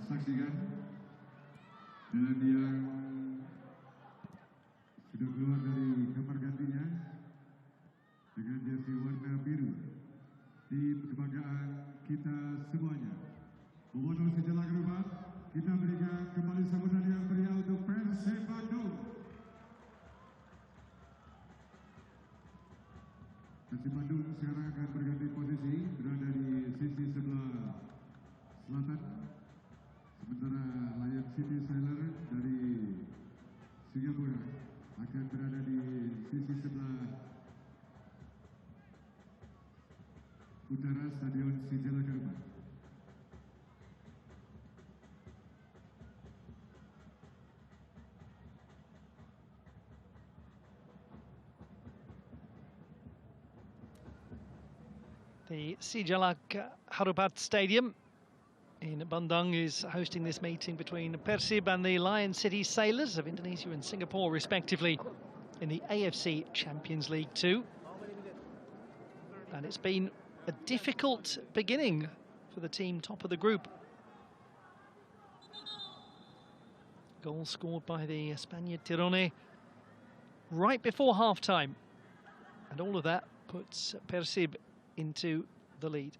[SPEAKER 2] saksikan. Dan yang sudah keluar dari kamar gantinya dengan jersey warna biru, tim kebanggaan kita semuanya. Memotong sejenak rumah, kita berikan kembali sambutan yang meriah untuk Persib Bandung. Persib Bandung sekarang akan berganti posisi, berada di sisi sebelah selatan. Sementara Lion City Sailor dari Singapura akan berada di sisi sebelah utara Stadion Sijala Garuba.
[SPEAKER 1] The Sijalak Harupat Stadium in Bandung is hosting this meeting between Persib and the Lion City Sailors of Indonesia and Singapore, respectively, in the AFC Champions League Two. And it's been a difficult beginning for the team top of the group. Goal scored by the Spaniard Tirone right before half-time. And all of that puts Persib into the lead.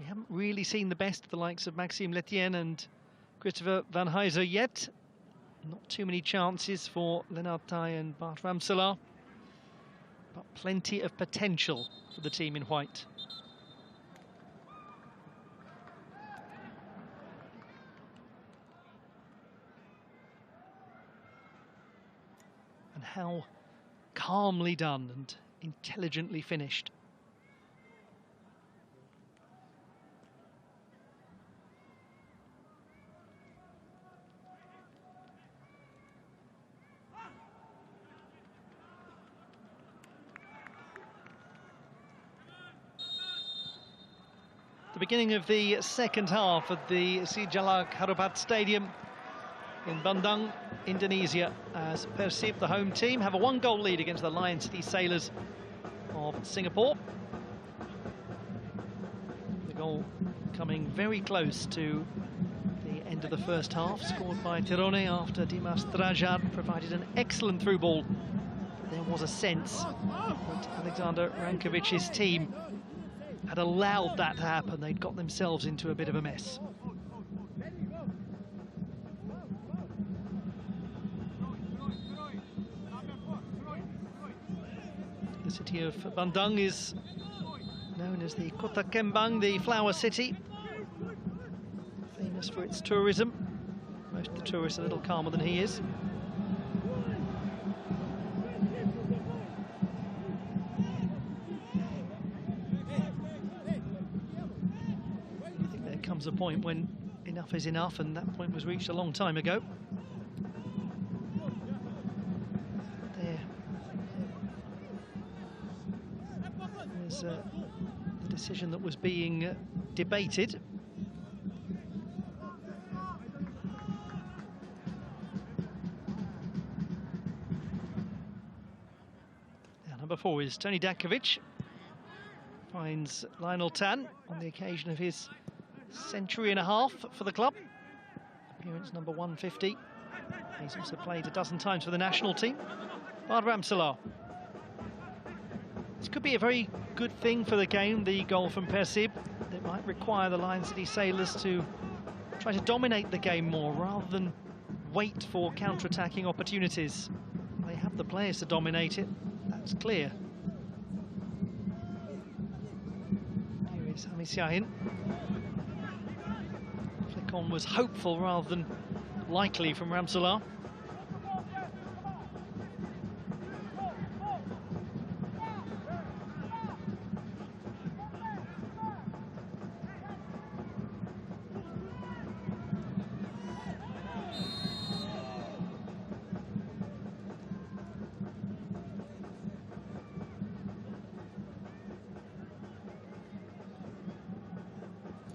[SPEAKER 1] We haven't really seen the best of the likes of Maxime Letien and Christopher Van Huyzer yet. Not too many chances for Lennart Thai and Bart Ramselaar, but plenty of potential for the team in white. And how calmly done and intelligently finished. The beginning of the second half at the Sijalak Harupat Stadium in Bandung, Indonesia, as Persib, the home team, have a one-goal lead against the Lion City Sailors of Singapore. The goal coming very close to the end of the first half, scored by Tirone after Dimas Drajat provided an excellent through ball. There was a sense that Alexander Rankovic's team had allowed that to happen. They'd got themselves into a bit of a mess. The city of Bandung is known as the Kota Kembang, the flower city, famous for its tourism. Most of the tourists are a little calmer than he is. I think there comes a point when enough is enough, and that point was reached a long time ago. The decision that was being debated. Now, number 4 is Tony Dakovic. Finds Lionel Tan on the occasion of his century and a half for the club. Appearance number 150. He's also played a dozen times for the national team. Bart Ramselaar. This could be a very good thing for the game, the goal from Persib. It might require the Lion City Sailors to try to dominate the game more rather than wait for counter-attacking opportunities. They have the players to dominate it, that's clear. Here is Hami Siahin. Flick on was hopeful rather than likely from Ramselaar.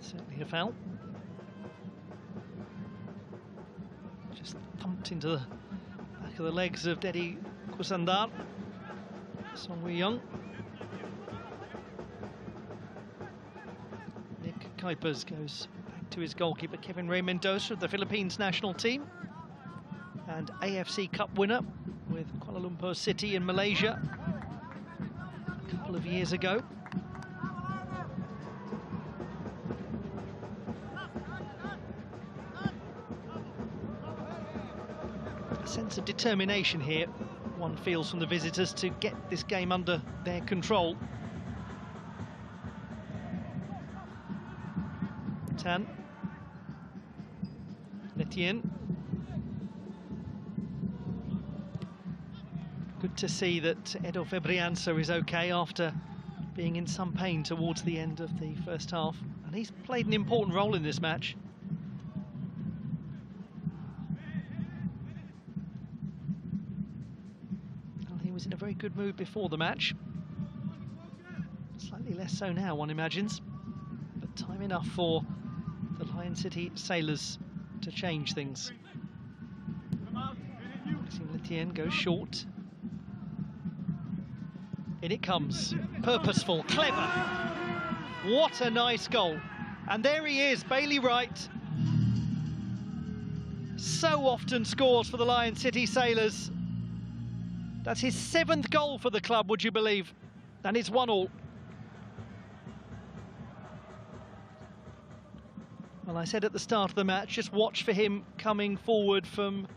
[SPEAKER 1] Certainly a foul. Just thumped into the back of the legs of Dedi Kusandar. Song Woo-young. Nick Kuipers goes back to his goalkeeper, Kevin Ray Mendoza of the Philippines national team. And AFC Cup winner with Kuala Lumpur City in Malaysia a couple of years ago. A sense of determination here, one feels from the visitors, to get this game under their control. Tan. Letien. Good to see that Edo Febriança is okay after being in some pain towards the end of the first half. And he's played an important role in this match. Well, he was in a very good mood before the match. Slightly less so now, one imagines. But time enough for the Lion City Sailors to change things. Letien goes short. In it comes, purposeful, clever. What a nice goal. And there he is, Bailey Wright. So often scores for the Lion City Sailors. That's his 7th goal for the club, would you believe? And it's 1-1. Well, I said at the start of the match, just watch for him coming forward from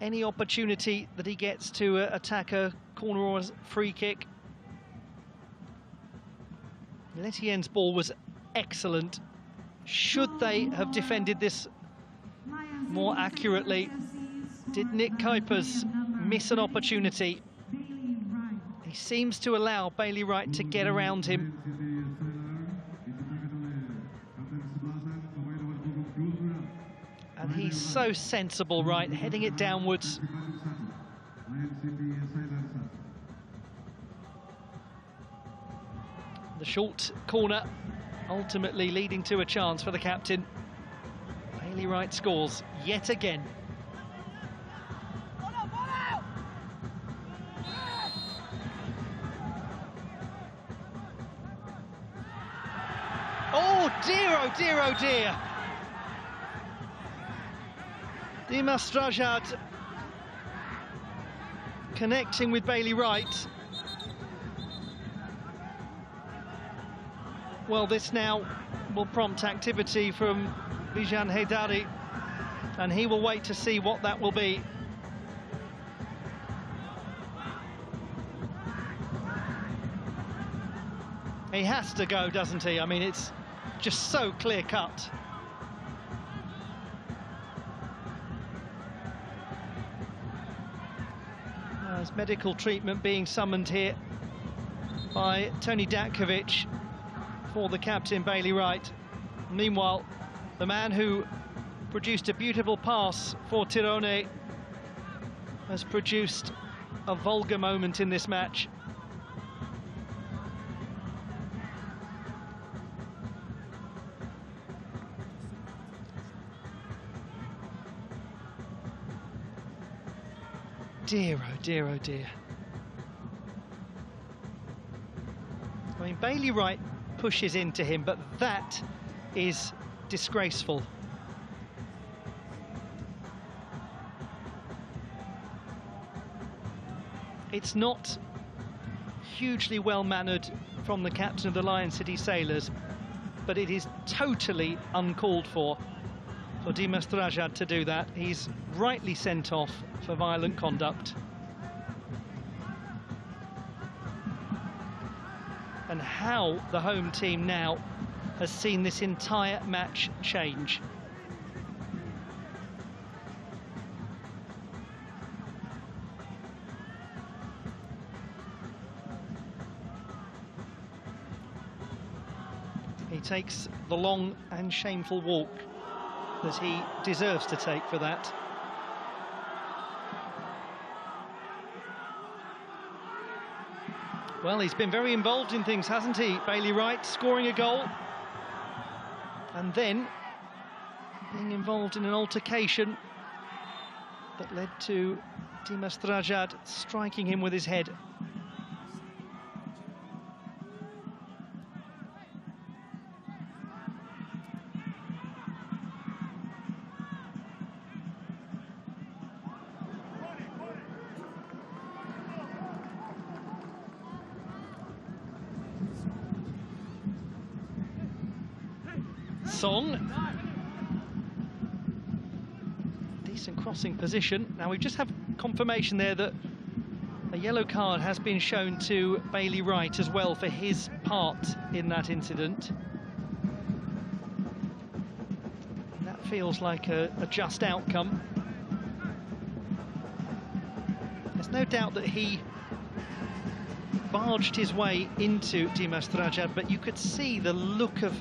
[SPEAKER 1] any opportunity that he gets to attack a corner or a free kick. Letien's ball was excellent. Should they have defended this more accurately? Did Nick Kuipers miss an opportunity? He seems to allow Bailey Wright to get around him. And he's so sensible, right, heading it downwards. The short corner ultimately leading to a chance for the captain. Bailey Wright scores yet again. Oh dear, oh dear, oh dear. Dimas Drajad connecting with Bailey Wright. Well, this now will prompt activity from Bijan Haidari, and he will wait to see what that will be. He has to go, doesn't he? I mean, it's just so clear-cut. There's medical treatment being summoned here by Tony Datkovic for the captain, Bailey Wright. Meanwhile, the man who produced a beautiful pass for Tirone has produced a vulgar moment in this match. Dear, oh dear, oh dear. I mean, Bailey Wright pushes into him, but that is disgraceful. It's not hugely well-mannered from the captain of the Lion City Sailors, but it is totally uncalled for Dimas Drajad to do that. He's rightly sent off for violent conduct. And how the home team now has seen this entire match change. He takes the long and shameful walk that he deserves to take for that. Well, he's been very involved in things, hasn't he, Bailey Wright, scoring a goal and then being involved in an altercation that led to Dimas Drajad striking him with his head. Song. Decent crossing position. Now we just have confirmation there that a yellow card has been shown to Bailey Wright as well for his part in that incident. And that feels like a just outcome. There's no doubt that he barged his way into Dimas Drajad, but you could see the look of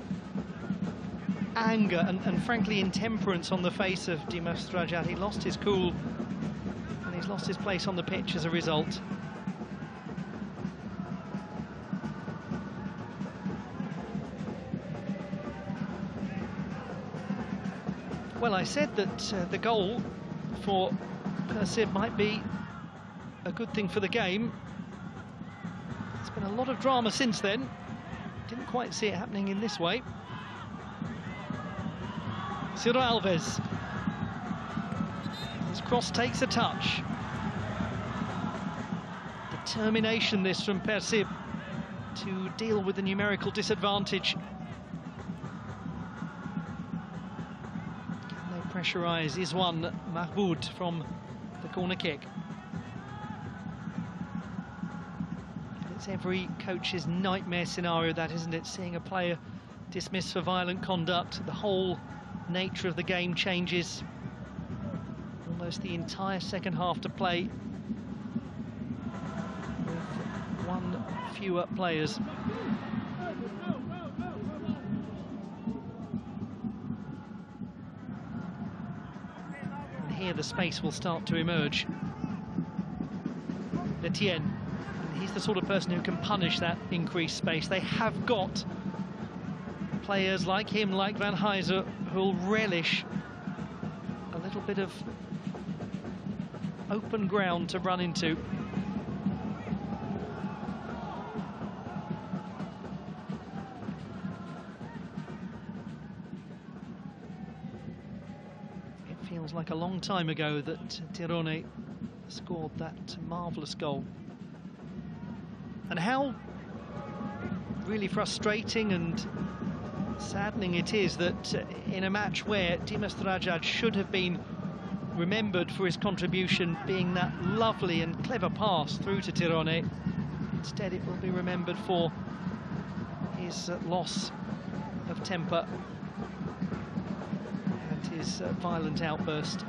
[SPEAKER 1] anger and frankly intemperance on the face of Dimas Drajad. He lost his cool and he's lost his place on the pitch as a result. Well, I said that the goal for Persib might be a good thing for the game. There's been a lot of drama since then. Didn't quite see it happening in this way. Ciro Alves. His cross takes a touch. Determination this from Persib to deal with the numerical disadvantage. Can they pressurise Iswan Mahmoud from the corner kick? It's every coach's nightmare scenario, that, isn't it? Seeing a player dismissed for violent conduct, the whole nature of the game changes. Almost the entire second half to play with one fewer players. And here the space will start to emerge. Etienne, he's the sort of person who can punish that increased space. They have got players like him, like Van Huyzer, who'll relish a little bit of open ground to run into. It feels like a long time ago that Tirone scored that marvellous goal. And how really frustrating and saddening it is that in a match where Dimas Drajad should have been remembered for his contribution, being that lovely and clever pass through to Tirone, instead it will be remembered for his loss of temper and his violent outburst.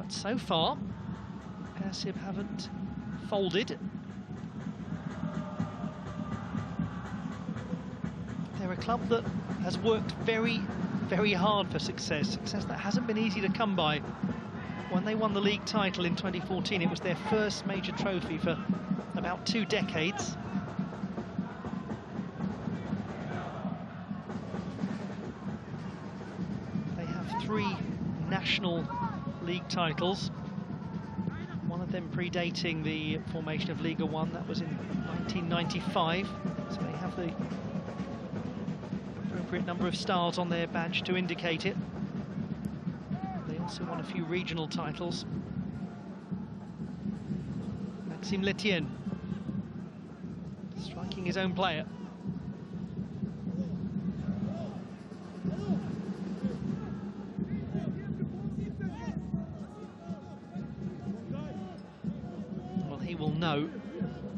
[SPEAKER 1] So far, Persib haven't folded. They're a club that has worked very, very hard for success that hasn't been easy to come by. When they won the league title in 2014, it was their first major trophy for about 2 decades. They have 3 national league titles, one of them predating the formation of Liga 1, that was in 1995, so they have the appropriate number of stars on their badge to indicate it. They also won a few regional titles. Maxime Letienne striking his own player. Know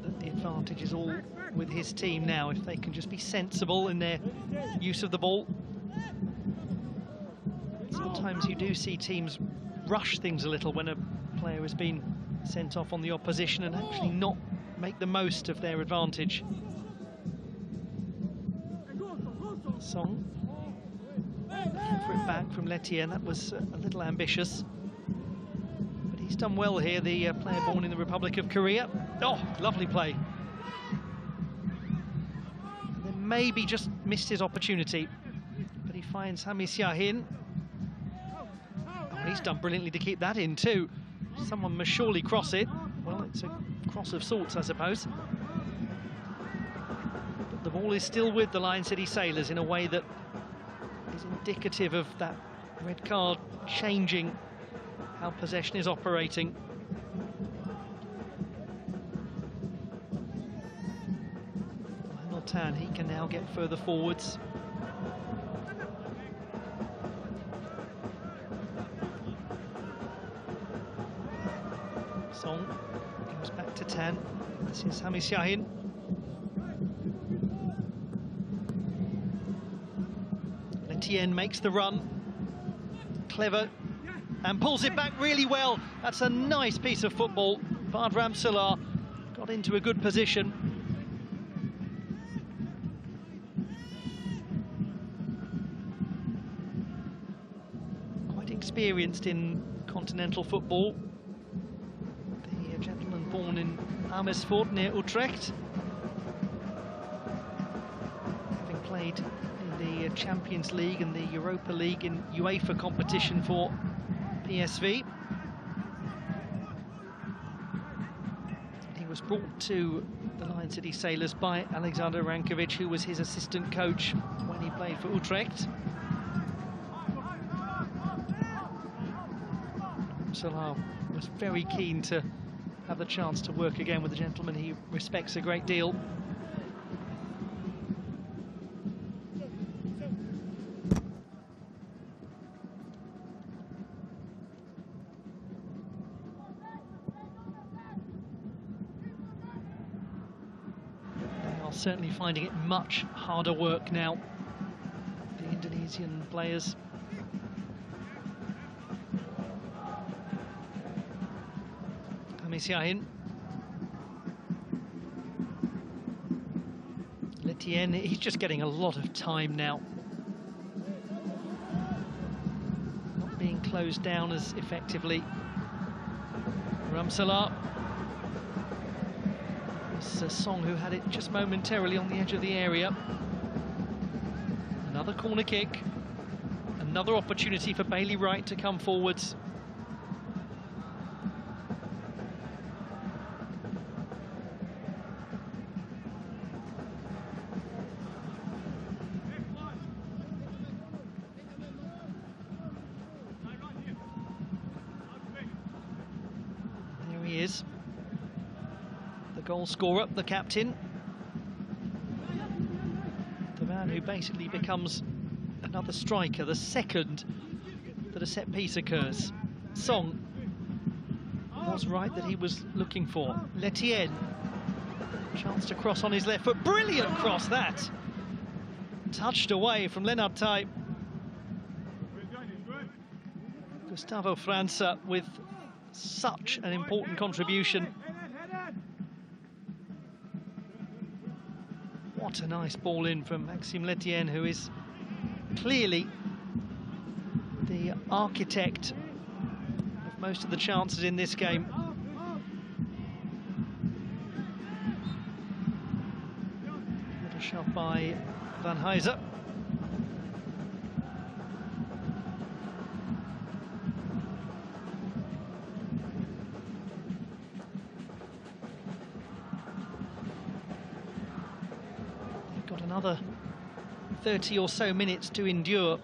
[SPEAKER 1] that the advantage is all with his team now, if they can just be sensible in their use of the ball. Sometimes you do see teams rush things a little when a player has been sent off on the opposition and actually not make the most of their advantage. Song looking for it back from Letienne. That was a little ambitious. He's done well here, the player born in the Republic of Korea. Oh, lovely play. And then maybe just missed his opportunity. But he finds Sami Siahin. Oh, he's done brilliantly to keep that in too. Someone must surely cross it. Well, it's a cross of sorts, I suppose. But the ball is still with the Lion City Sailors in a way that is indicative of that red card changing how possession is operating. Hamilton, he can now get further forwards. Song goes back to Tan. This is Sami Siahin. Etienne makes the run. Clever. And pulls it back really well. That's a nice piece of football. Badram Salah got into a good position. Quite experienced in continental football. The gentleman born in Amersfoort near Utrecht. Having played in the Champions League and the Europa League in UEFA competition for PSV. He was brought to the Lion City Sailors by Alexander Rankovic, who was his assistant coach when he played for Utrecht. Salah was very keen to have the chance to work again with a gentleman he respects a great deal. Certainly finding it much harder work now, the Indonesian players. Sami Siahin. Etienne, he's just getting a lot of time now. Not being closed down as effectively. Ramsalah. It's a Song who had it just momentarily on the edge of the area. Another corner kick. Another opportunity for Bailey Wright to come forwards. There he is. The goal scorer, the captain. The man who basically becomes another striker, the second that a set piece occurs. Song was right that he was looking for. L'Etienne, chance to cross on his left foot. Brilliant cross that! Touched away from Lennart Type. Gustavo França with such an important contribution. What a nice ball in from Maxime L'Etienne, who is clearly the architect of most of the chances in this game. Little shot by Van Huyzer. Another 30 or so minutes to endure.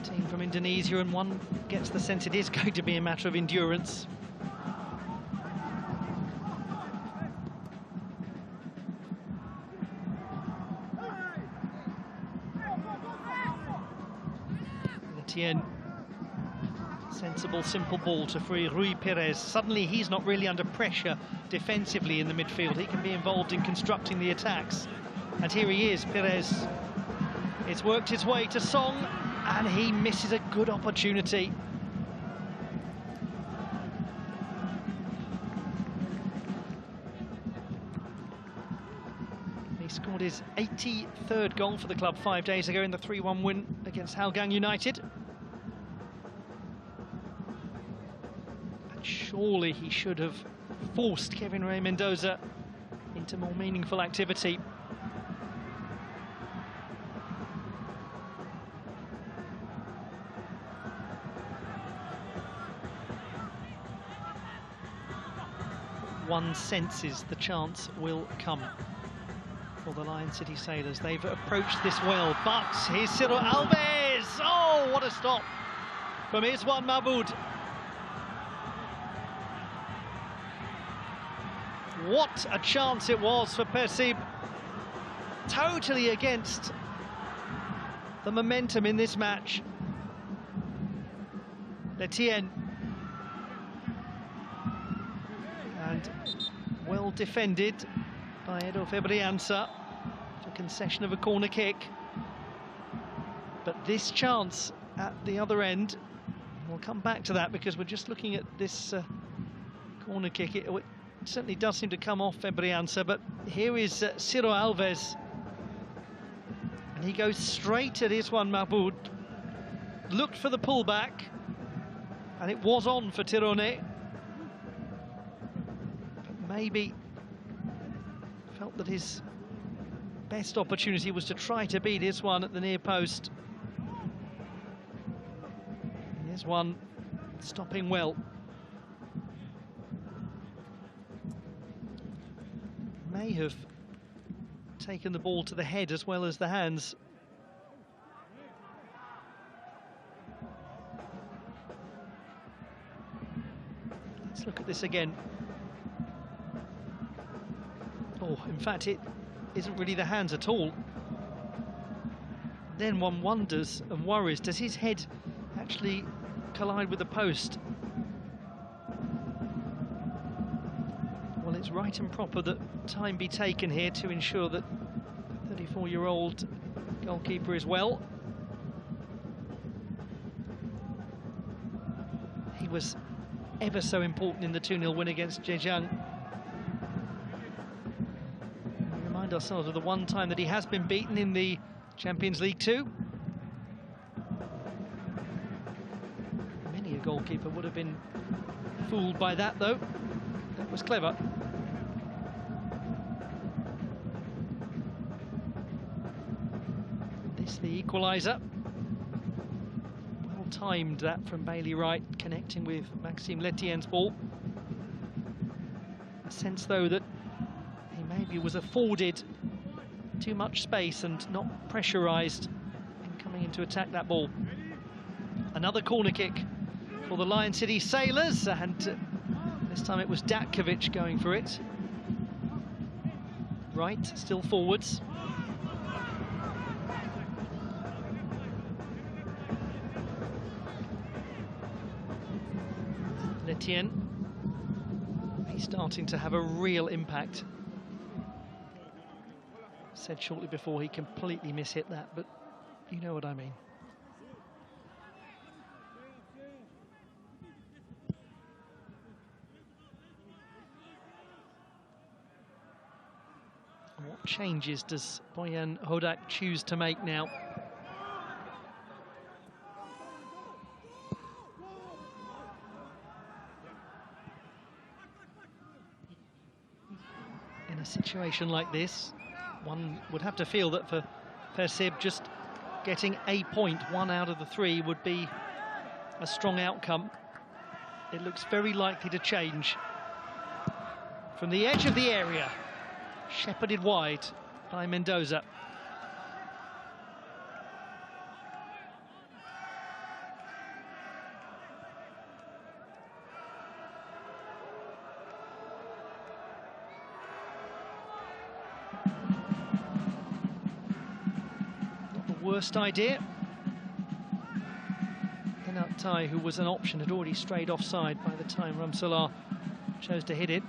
[SPEAKER 1] The team from Indonesia, and one gets the sense it is going to be a matter of endurance. Etienne, sensible, simple ball to free Rui Perez. Suddenly he's not really under pressure defensively in the midfield. He can be involved in constructing the attacks. And here he is, Perez. It's worked its way to Song, and he misses a good opportunity. He scored his 83rd goal for the club 5 days ago in the 3-1 win against Hougang United. And surely he should have forced Kevin Ray Mendoza into more meaningful activity. One senses the chance will come for the Lion City Sailors. They've approached this well, but here's Ciro Alves. Oh, what a stop from Iswan Mahmoud. What a chance it was for Persib. Totally against the momentum in this match. Etienne. And well defended by Edo Febrianza. A concession of a corner kick. But this chance at the other end, we'll come back to that because we're just looking at this corner kick. It certainly does seem to come off Febrianza, but here is Ciro Alves. And he goes straight at Iswan Mahmoud. Looked for the pullback, and it was on for Tirone. Maybe felt that his best opportunity was to try to beat Iswan at the near post. Iswan stopping well. May have taken the ball to the head as well as the hands. Let's look at this again. Oh, in fact, it isn't really the hands at all. Then one wonders and worries, does his head actually collide with the post? Well, it's right and proper that time be taken here to ensure that 34-year-old goalkeeper is well. He was ever so important in the 2-0 win against Zhejiang. Ourselves of the one time that he has been beaten in the Champions League Two. Many a goalkeeper would have been fooled by that, though. That was clever. This the equaliser. Well timed that from Bailey Wright, connecting with Maxime Letien's ball. A sense, though, that maybe was afforded too much space and not pressurised in coming in to attack that ball. Another corner kick for the Lion City Sailors, and this time it was Datkovic going for it. Right, still forwards. Letien, he's starting to have a real impact. Said shortly before he completely mishit that, but you know what I mean. And what changes does Boyan Hodak choose to make now? In a situation like this, one would have to feel that for Persib, just getting a point, 1 out of the 3, would be a strong outcome. It looks very likely to change. From the edge of the area, shepherded wide by Mendoza. Worst idea. Henat Tai, who was an option, had already strayed offside by the time Ramsalar chose to hit it.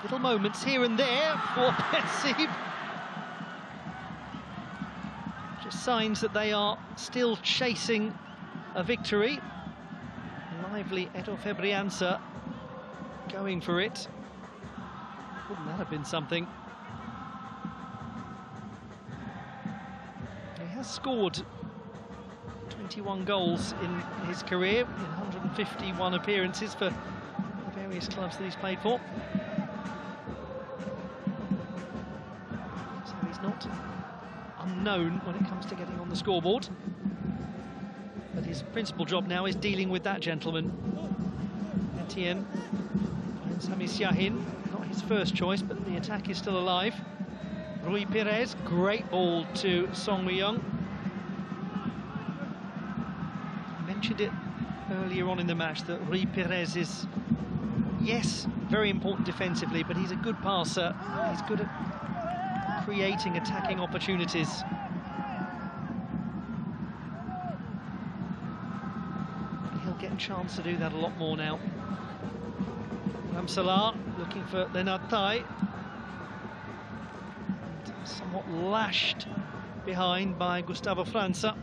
[SPEAKER 1] Little moments here and there for Persib. Just signs that they are still chasing a victory. Lively Edo Febrianza going for it. Wouldn't that have been something? He has scored 21 goals in his career, in 151 appearances for the various clubs that he's played for. So he's not unknown when it comes to getting on the scoreboard. But his principal job now is dealing with that gentleman. Etienne and Sami Siahin, not his first choice, but the attack is still alive. Rui Perez, great ball to Song Wei-young. I mentioned it earlier on in the match that Rui Perez is, yes, very important defensively, but he's a good passer. He's good at creating attacking opportunities. He'll get a chance to do that a lot more now. Ramsalar looking for Lennart Thai. Somewhat lashed behind by Gustavo França.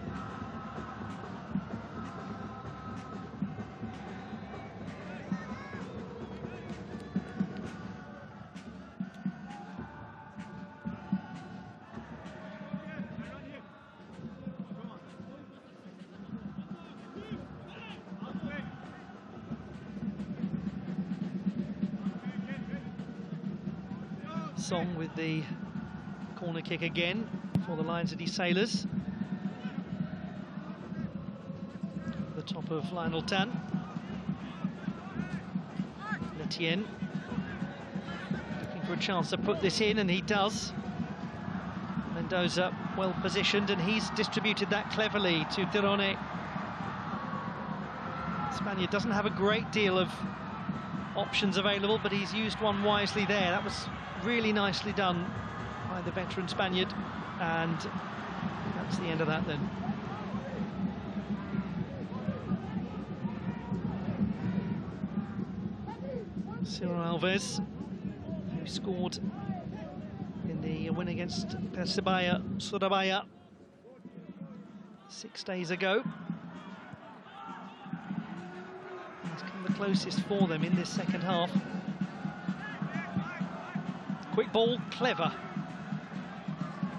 [SPEAKER 1] Song with the corner kick again for the Lions City Sailors. The top of Lionel Tan. Etienne looking for a chance to put this in, and he does. Mendoza well positioned, and he's distributed that cleverly to Tirone. Spaniard doesn't have a great deal of options available, but he's used one wisely there. That was really nicely done by the veteran Spaniard, and that's the end of that then. Ciro Alves, who scored in the win against Persib Surabaya 6 days ago. He's come the closest for them in this second half. Quick ball, clever.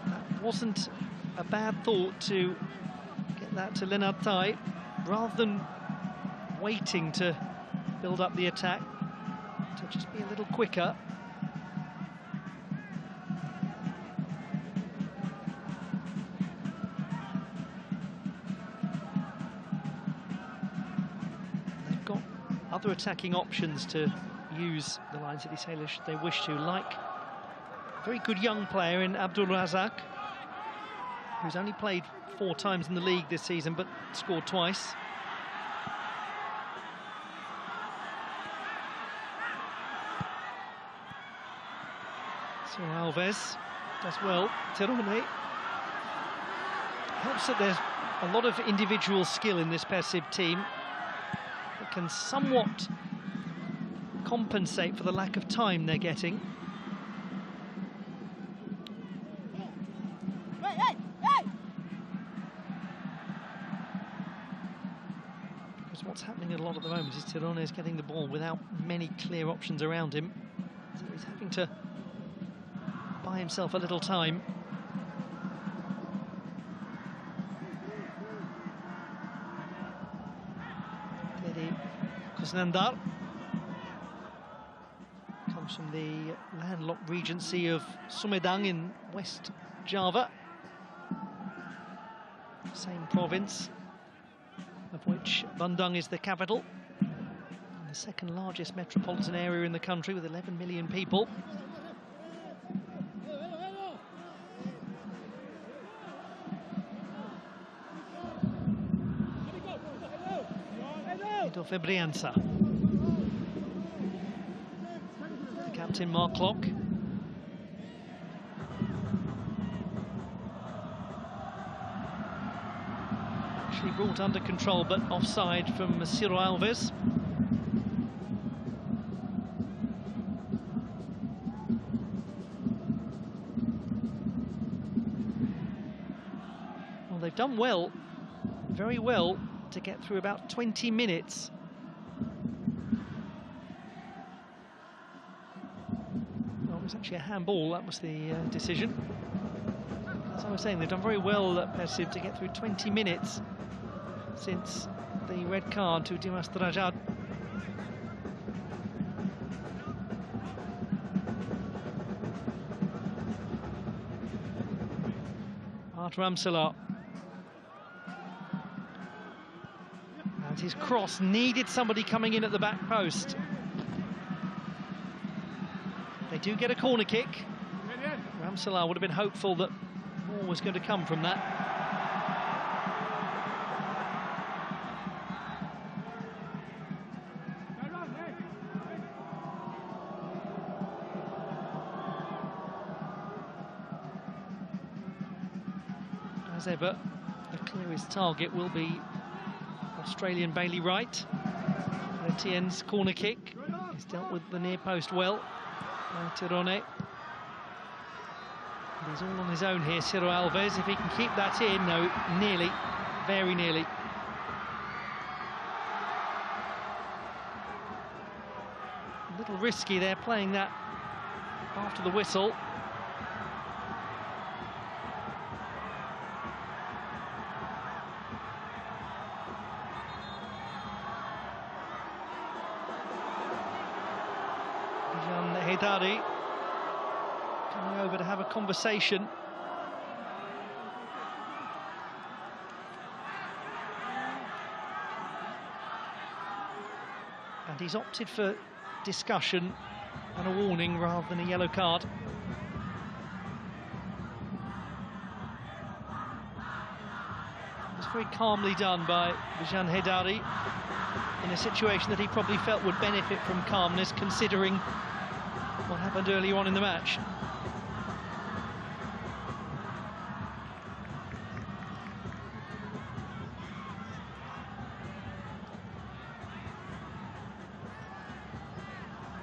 [SPEAKER 1] That wasn't a bad thought to get that to Lennart Thai, rather than waiting to build up the attack, to just be a little quicker. They've got other attacking options to use, the Lions City Sailors, should they wish to, like a very good young player in Abdul Razak, who's only played 4 times in the league this season but scored twice. So Alves does well. Tirone. Helps that there's a lot of individual skill in this Persib team that can somewhat compensate for the lack of time they're getting. Because what's happening a lot at the moment is Tirone is getting the ball without many clear options around him, so he's having to buy himself a little time. Kusnandar comes from the landlocked regency of Sumedang in West Java, same province of which Bandung is the capital, and the second largest metropolitan area in the country with 11 million people. Febrianza. The captain, Mark Klock. Actually brought under control, but offside from Ciro Alves. Well, they've done well, very well, to get through about 20 minutes. Well, it was actually a handball, that was the decision. As I was saying, they've done very well at Persib to get through 20 minutes since the red card to Dimas Derajat. Ramselaar. And his cross needed somebody coming in at the back post. They do get a corner kick. Ramselaar would have been hopeful that more was going to come from that. As ever, the clearest target will be Australian Bailey Wright. Etienne's corner kick. He's dealt with the near post well. Tirone. He's all on his own here, Ciro Alves. If he can keep that in, no, nearly, very nearly. A little risky there, playing that after the whistle. Heydari coming over to have a conversation. And he's opted for discussion and a warning rather than a yellow card. It was very calmly done by Bijan Heydari in a situation that he probably felt would benefit from calmness, considering what happened earlier on in the match.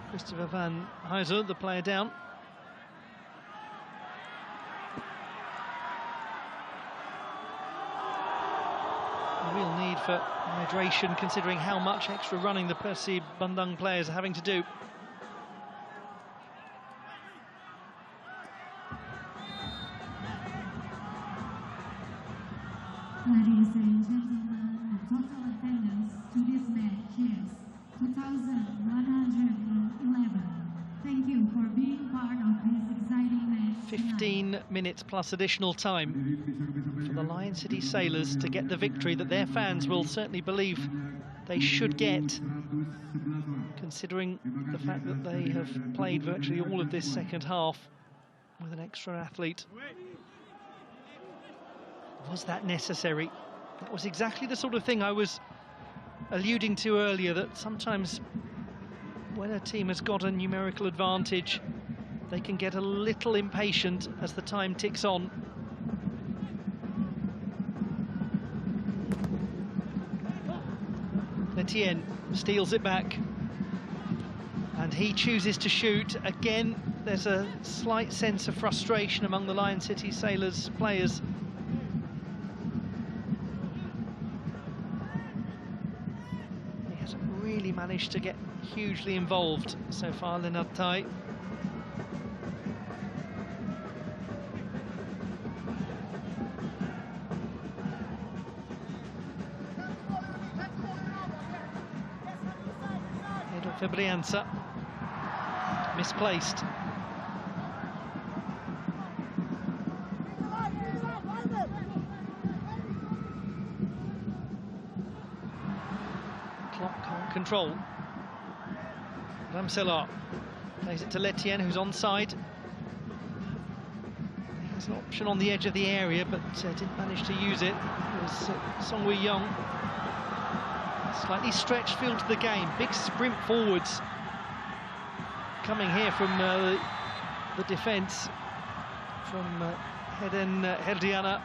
[SPEAKER 1] Christopher van Huysen, the player down. A real need for hydration, considering how much extra running the Persib Bandung players are having to do.
[SPEAKER 3] Ladies and gentlemen, the total attendance to this match is 2,111. Thank you for being part of this exciting match.
[SPEAKER 1] 15 minutes plus additional time for the Lion City Sailors to get the victory that their fans will certainly believe they should get, considering the fact that they have played virtually all of this second half with an extra athlete. Was that necessary? That was exactly the sort of thing I was alluding to earlier, that sometimes when a team has got a numerical advantage, they can get a little impatient as the time ticks on. Etienne steals it back, and he chooses to shoot. Again, there's a slight sense of frustration among the Lion City Sailors players. Really managed to get hugely involved so far, Lennart Tai. Edo Febrianza, misplaced. Clock can't control. Ramselaar plays it to Letienne, who's onside. He has an option on the edge of the area, but didn't manage to use it. It was Song Woo-young. Slightly stretched field to the game. Big sprint forwards coming here from the defence from Heden Herdiana.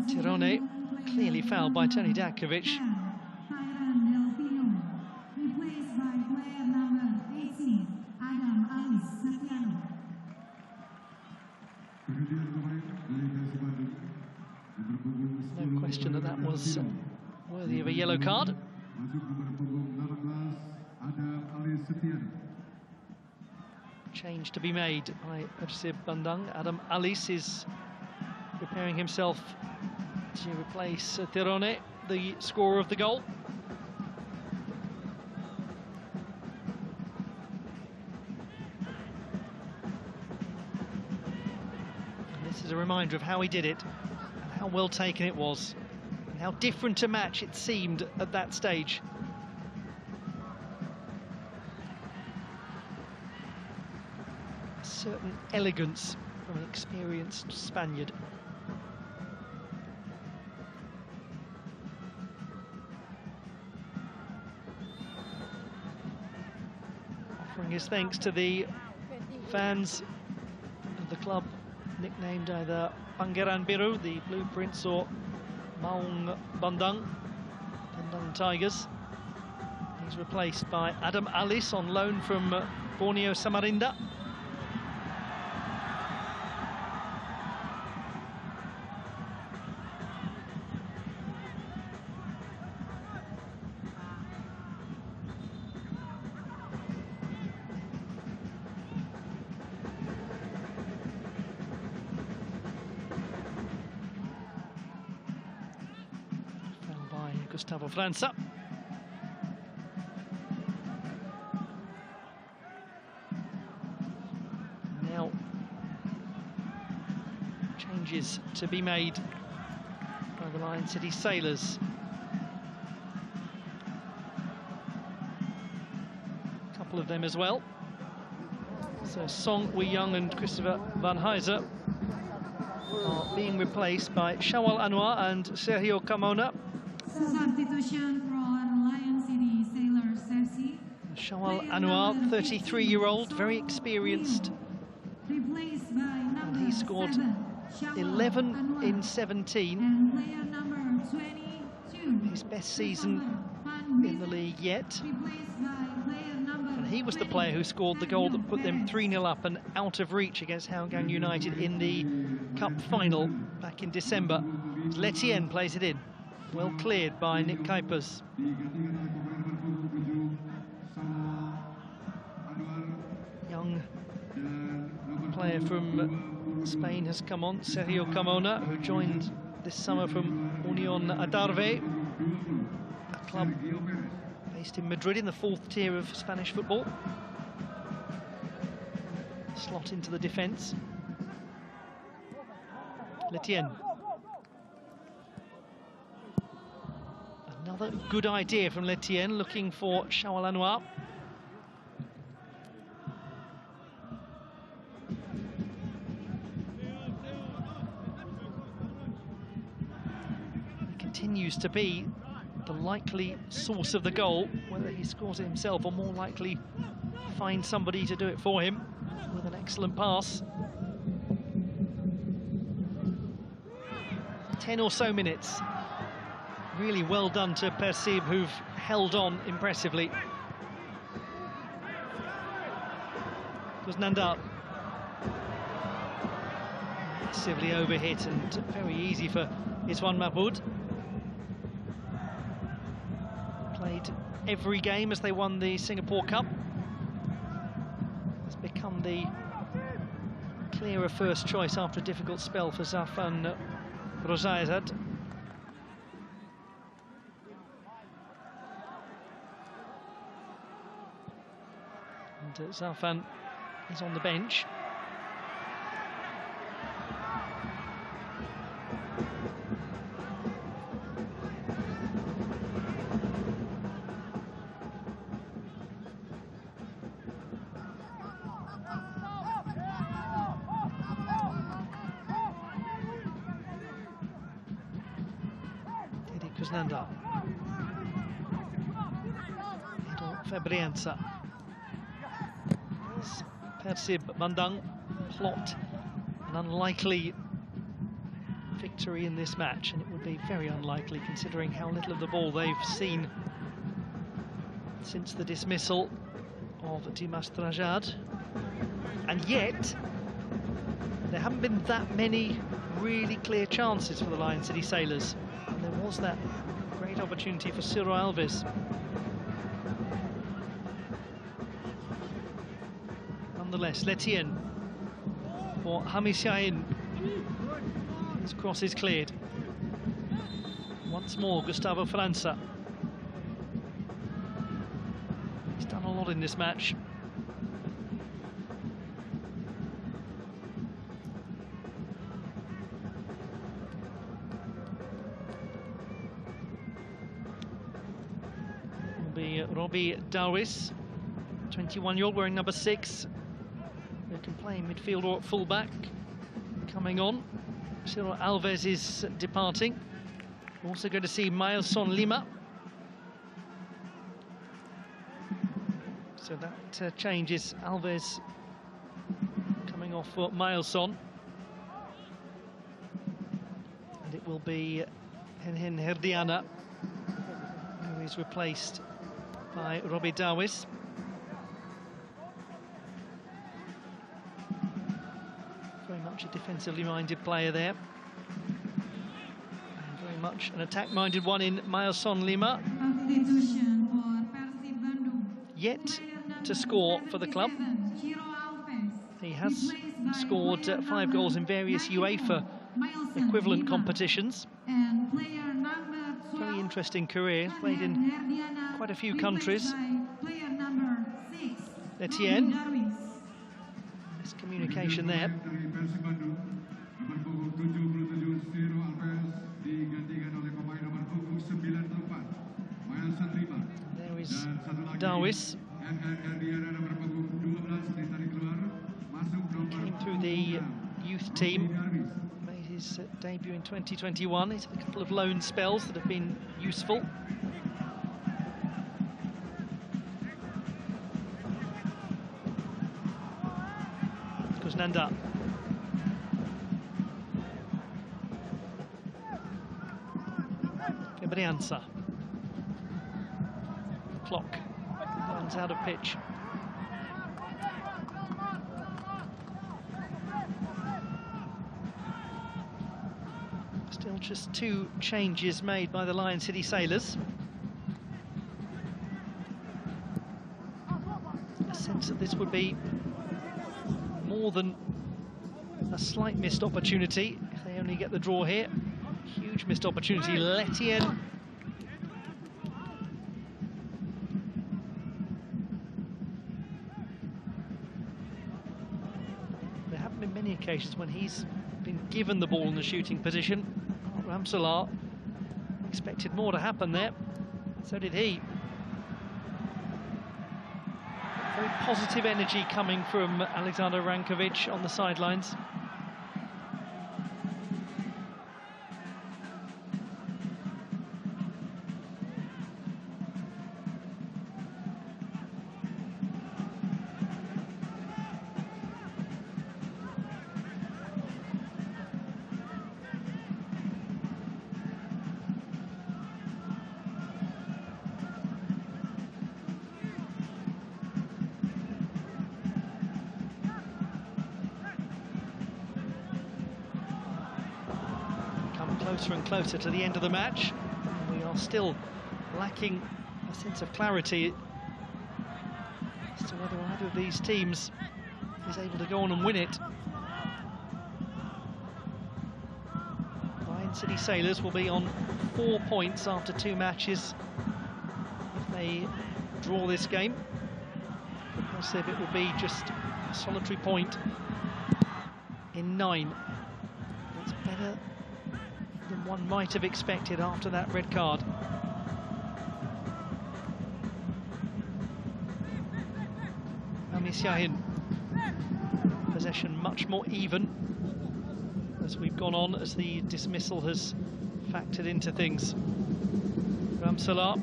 [SPEAKER 1] Tirone, clearly fouled by Tony Dakovic. No question that that was worthy of a yellow card. change to be made by Persib Bandung. Adam Alice is preparing himself to replace Tirone, the scorer of the goal. And this is a reminder of how he did it, and how well taken it was, and how different a match it seemed at that stage. A certain elegance from an experienced Spaniard. Offering his thanks to the fans of the club, nicknamed either Pangeran Biru, the Blue Prince, or Maung Bandung, Bandung Tigers. He's replaced by Adam Alice on loan from Borneo Samarinda. Gustavo França. Now, changes to be made by the Lion City Sailors. A couple of them as well. So Song Wei-young and Christopher Van Huyzer are being replaced by Shawal Anwar and Sergio Carmona.
[SPEAKER 3] Substitution for Lion City Sailors FC.
[SPEAKER 1] Shawal Anwar, 33-year-old, very experienced.
[SPEAKER 3] Replaced by number
[SPEAKER 1] He scored 11 in 17.
[SPEAKER 3] And player number 22.
[SPEAKER 1] His best season in the league yet.
[SPEAKER 3] Replaced by player number
[SPEAKER 1] And he was the player who scored the goal that put them 3-0 up and out of reach against Hougang United in the cup final back in December. Letien plays it in. Well cleared by Nick Kuipers. Young player from Spain has come on, Sergio Carmona, who joined this summer from Union Adarve, a club based in Madrid in the 4th tier of Spanish football. Slot into the defence. Letien. Another good idea from Letien, looking for Shawal Anwar. He continues to be the likely source of the goal, whether he scores it himself or more likely find somebody to do it for him with an excellent pass. 10 or so minutes. Really well done to Persib, who've held on impressively. Kuznandar. Massively overhit and very easy for Iswan Mahmoud. Played every game as they won the Singapore Cup. Has become the clearer first choice after a difficult spell for Zafan Rozaizad. And Zafan is on the bench. Teddy Kuznandar. Edo Fabrianza. Persib Bandung plot an unlikely victory in this match, and it would be very unlikely considering how little of the ball they've seen since the dismissal of Dimas Trajad. And yet, there haven't been that many really clear chances for the Lion City Sailors. And there was that great opportunity for Ciro Alves. nonetheless. Letien for Hamisyain. His cross is cleared. Once more, Gustavo França. He's done a lot in this match. Will be Robbie Darwis, 21-year-old, wearing number 6. Who can play midfield or at full-back. Coming on, Cyril Alves is departing. Also going to see Mailson Lima. So that changes. Alves coming off for Mailson. And it will be Henhen Herdiana, who is replaced by Robbie Darwis. Very much a defensively minded player there. And very much an attack-minded one in Mailson Lima.
[SPEAKER 3] Substitution for Persib Bandung.
[SPEAKER 1] Yet to score for the club. He has scored 5 goals in various UEFA equivalent competitions. Very interesting career, played in quite a few countries. Etienne. Miscommunication there. There is Darwis. Came through the youth team, made his debut in 2021. He's had a couple of loan spells that have been useful. Kuznanda. Gabrianza. Clock runs out of pitch. Still just 2 changes made by the Lion City Sailors. A sense that this would be more than a slight missed opportunity if they only get the draw here. Huge missed opportunity. Letien. There haven't been many occasions when he's been given the ball in the shooting position. Ramsalar expected more to happen there. So did he. Very positive energy coming from Alexander Rankovic on the sidelines. Closer and closer to the end of the match. We are still lacking a sense of clarity as to whether either of these teams is able to go on and win it. Lion City Sailors will be on 4 points after 2 matches if they draw this game. Persib, it will be just a solitary point in 9. It's better than one might have expected after that red card. Hamisyain. Possession much more even as we've gone on, as the dismissal has factored into things. Ramsalar.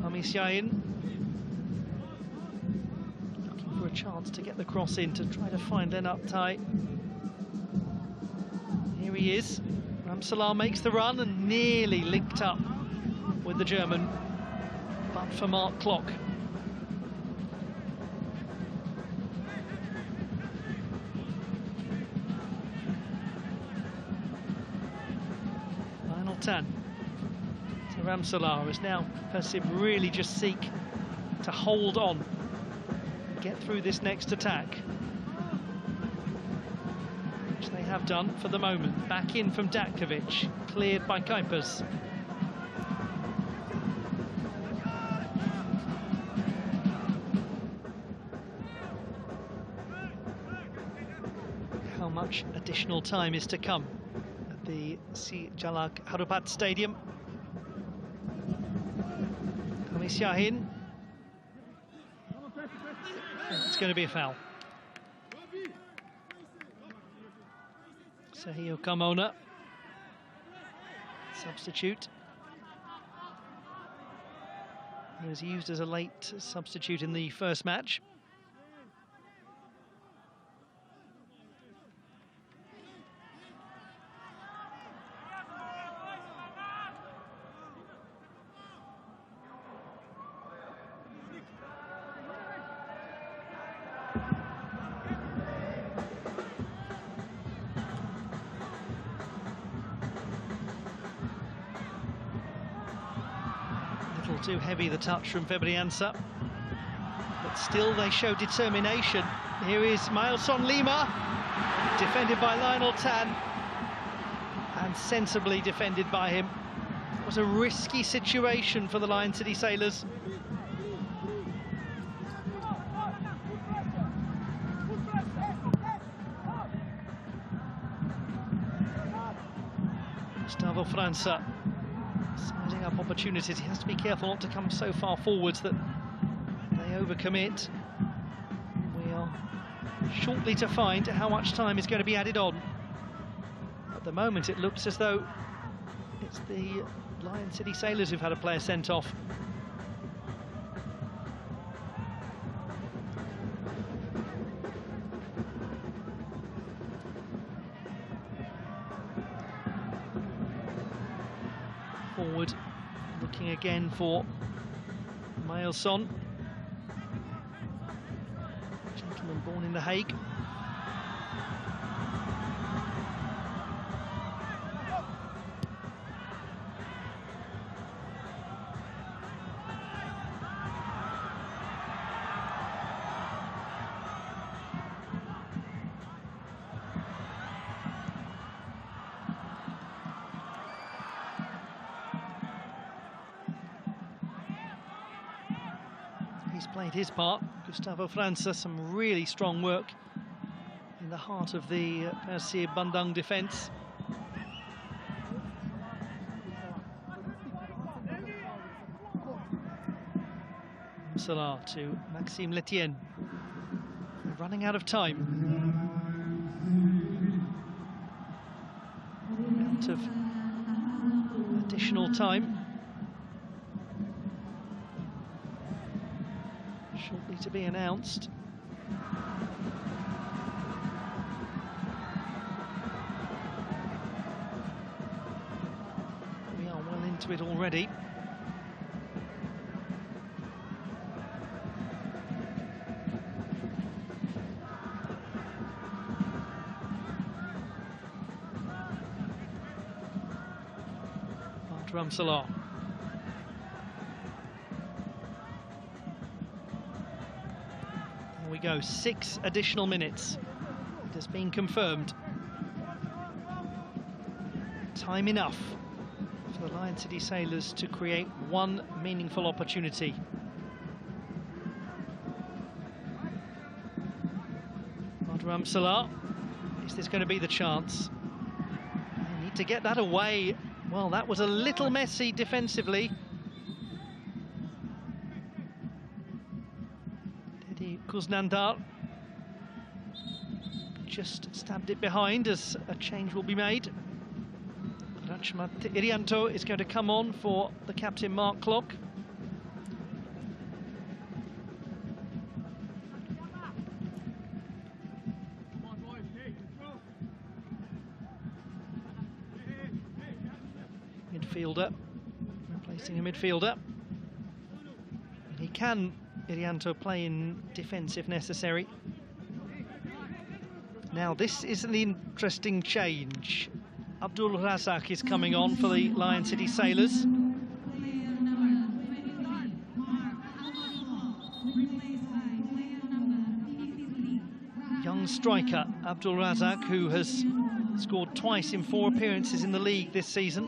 [SPEAKER 1] Hamisyain. Looking for a chance to get the cross in to try to find Lennart Tai. Here he is. Ramsalar makes the run and nearly linked up with the German, but for Mark Klock. Final 10 to Ramsalar, as now Persib really just seek to hold on get through this next attack, which they have done for the moment. Back in from Datkovic, cleared by Kuipers. How much additional time is to come at the Sijalak Harupat Stadium? Kamis Yahin. It's going to be a foul. Sahio Carmona, substitute. He was used as a late substitute in the first match. Too heavy the touch from Febriança, but still they show determination. Here is Mailson Lima, defended by Lionel Tan, and sensibly defended by him. It was a risky situation for the Lion City Sailors. Gustavo França sizing up opportunities. He has to be careful not to come so far forwards that they overcommit. We are shortly to find how much time is going to be added on. At the moment it looks as though it's the Lion City Sailors who've had a player sent off. Forward, looking again for Mailson, gentleman born in The Hague. He's played his part, Gustavo França. Some really strong work in the heart of the Persib Bandung defence. Salah to Maxime Letienne. They're running out of time. Out of additional time. Shortly to be announced. We are well into it already. Salah. There we go, 6 additional minutes. It has been confirmed. Time enough for the Lion City Sailors to create one meaningful opportunity. Salah. Is this going to be the chance? They need to get that away. Well, that was a little messy defensively. Dedi Kuznandar just stabbed it behind as a change will be made. Rachmat Irianto is going to come on for the captain Mark Klock. Midfielder, replacing a midfielder. He can, Irianto, play in defence if necessary. Now this is an interesting change. Abdul Razak is coming on for the Lion City Sailors. young striker, Abdul Razak, who has scored twice in 4 appearances in the league this season.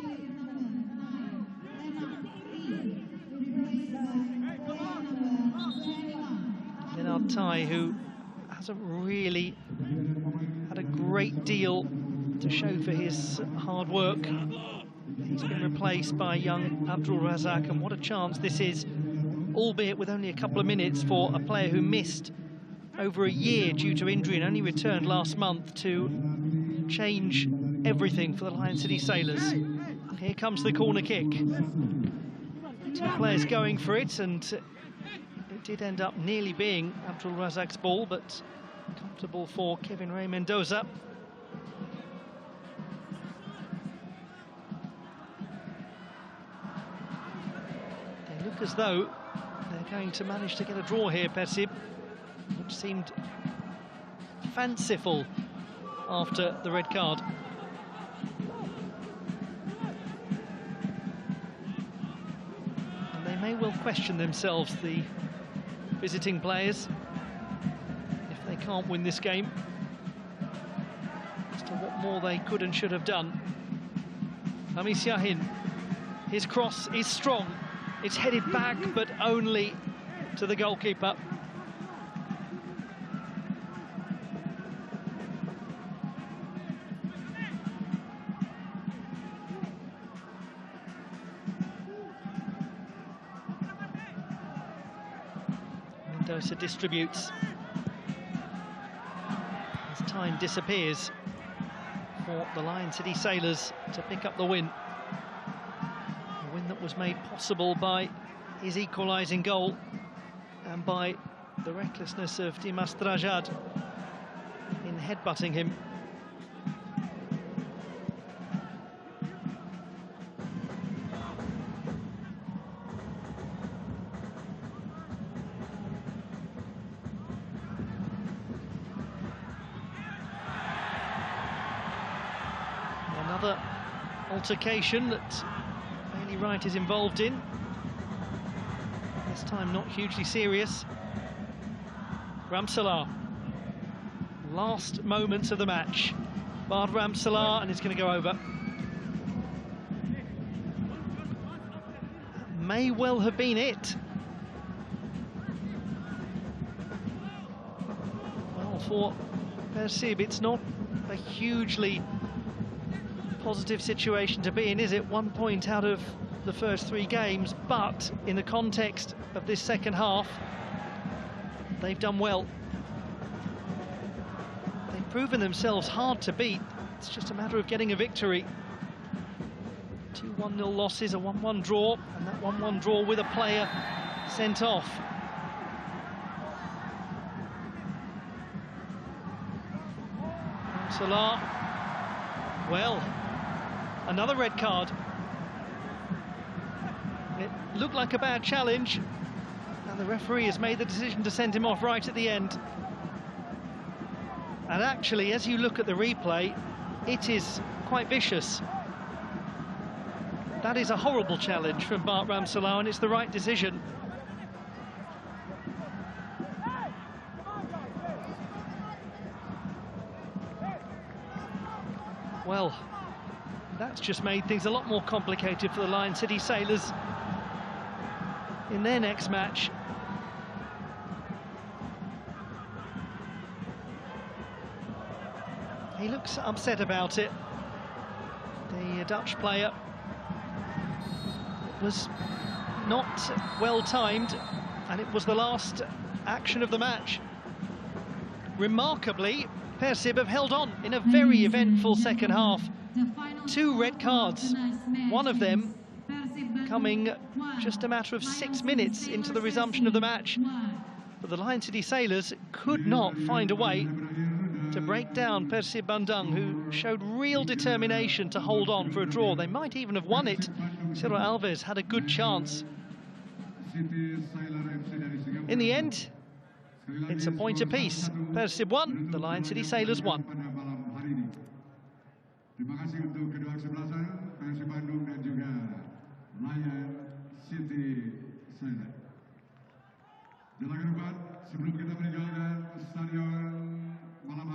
[SPEAKER 1] Leonard Tai, who hasn't really had a great deal to show for his hard work. He's been replaced by young Abdul Razak, and what a chance this is, albeit with only a couple of minutes, for a player who missed over a year due to injury and only returned last month to change everything for the Lion City Sailors. Here comes the corner kick. 2 players going for it, and it did end up nearly being Abdul Razak's ball, but comfortable for Kevin Ray Mendoza. They look as though they're going to manage to get a draw here, Persib, which seemed fanciful after the red card. And they may well question themselves, the visiting players, if they can't win this game, as to what more they could and should have done. Hamis Yahin, his cross is strong. It's headed back, but only to the goalkeeper. Mendoza distributes as time disappears for the Lion City Sailors to pick up the win. A win that was made possible by his equalising goal and by the recklessness of Dimas Drajad in headbutting him. Another altercation that Bailey Wright is involved in. This time not hugely serious. Ramsalah. Last moments of the match. Bard Ramsalah, and it's going to go over. That may well have been it. Well, for Persib, it's not a hugely positive situation to be in, is it? 1 point out of the first 3 games, but in the context of this second half, they've done well. They've proven themselves hard to beat. It's just a matter of getting a victory. 2 1-0 losses, a 1-1 draw, and that 1-1 draw with a player sent off. Salah, well, another red card. It looked like a bad challenge, and the referee has made the decision to send him off right at the end. And actually, as you look at the replay, it is quite vicious. That is a horrible challenge from Bart Ramsalah, and it's the right decision. Well, that's just made things a lot more complicated for the Lion City Sailors in their next match. He looks upset about it, the Dutch player. It was not well timed, and it was the last action of the match. Remarkably, Persib have held on in a very eventful second half. 2 red cards, one of them coming just a matter of 6 minutes into the resumption of the match. But the Lion City Sailors could not find a way to break down Persib Bandung, who showed real determination to hold on for a draw. They might even have won it. Ciro Alves had a good chance. In the end, it's a point apiece. Persib won, the Lion City Sailors won.
[SPEAKER 2] Terima kasih untuk kedua kesebelasan, Persib Bandung dan juga Lion City Sailors. Jalan ke depan sebelum kita meninggalkan stadion malam hari.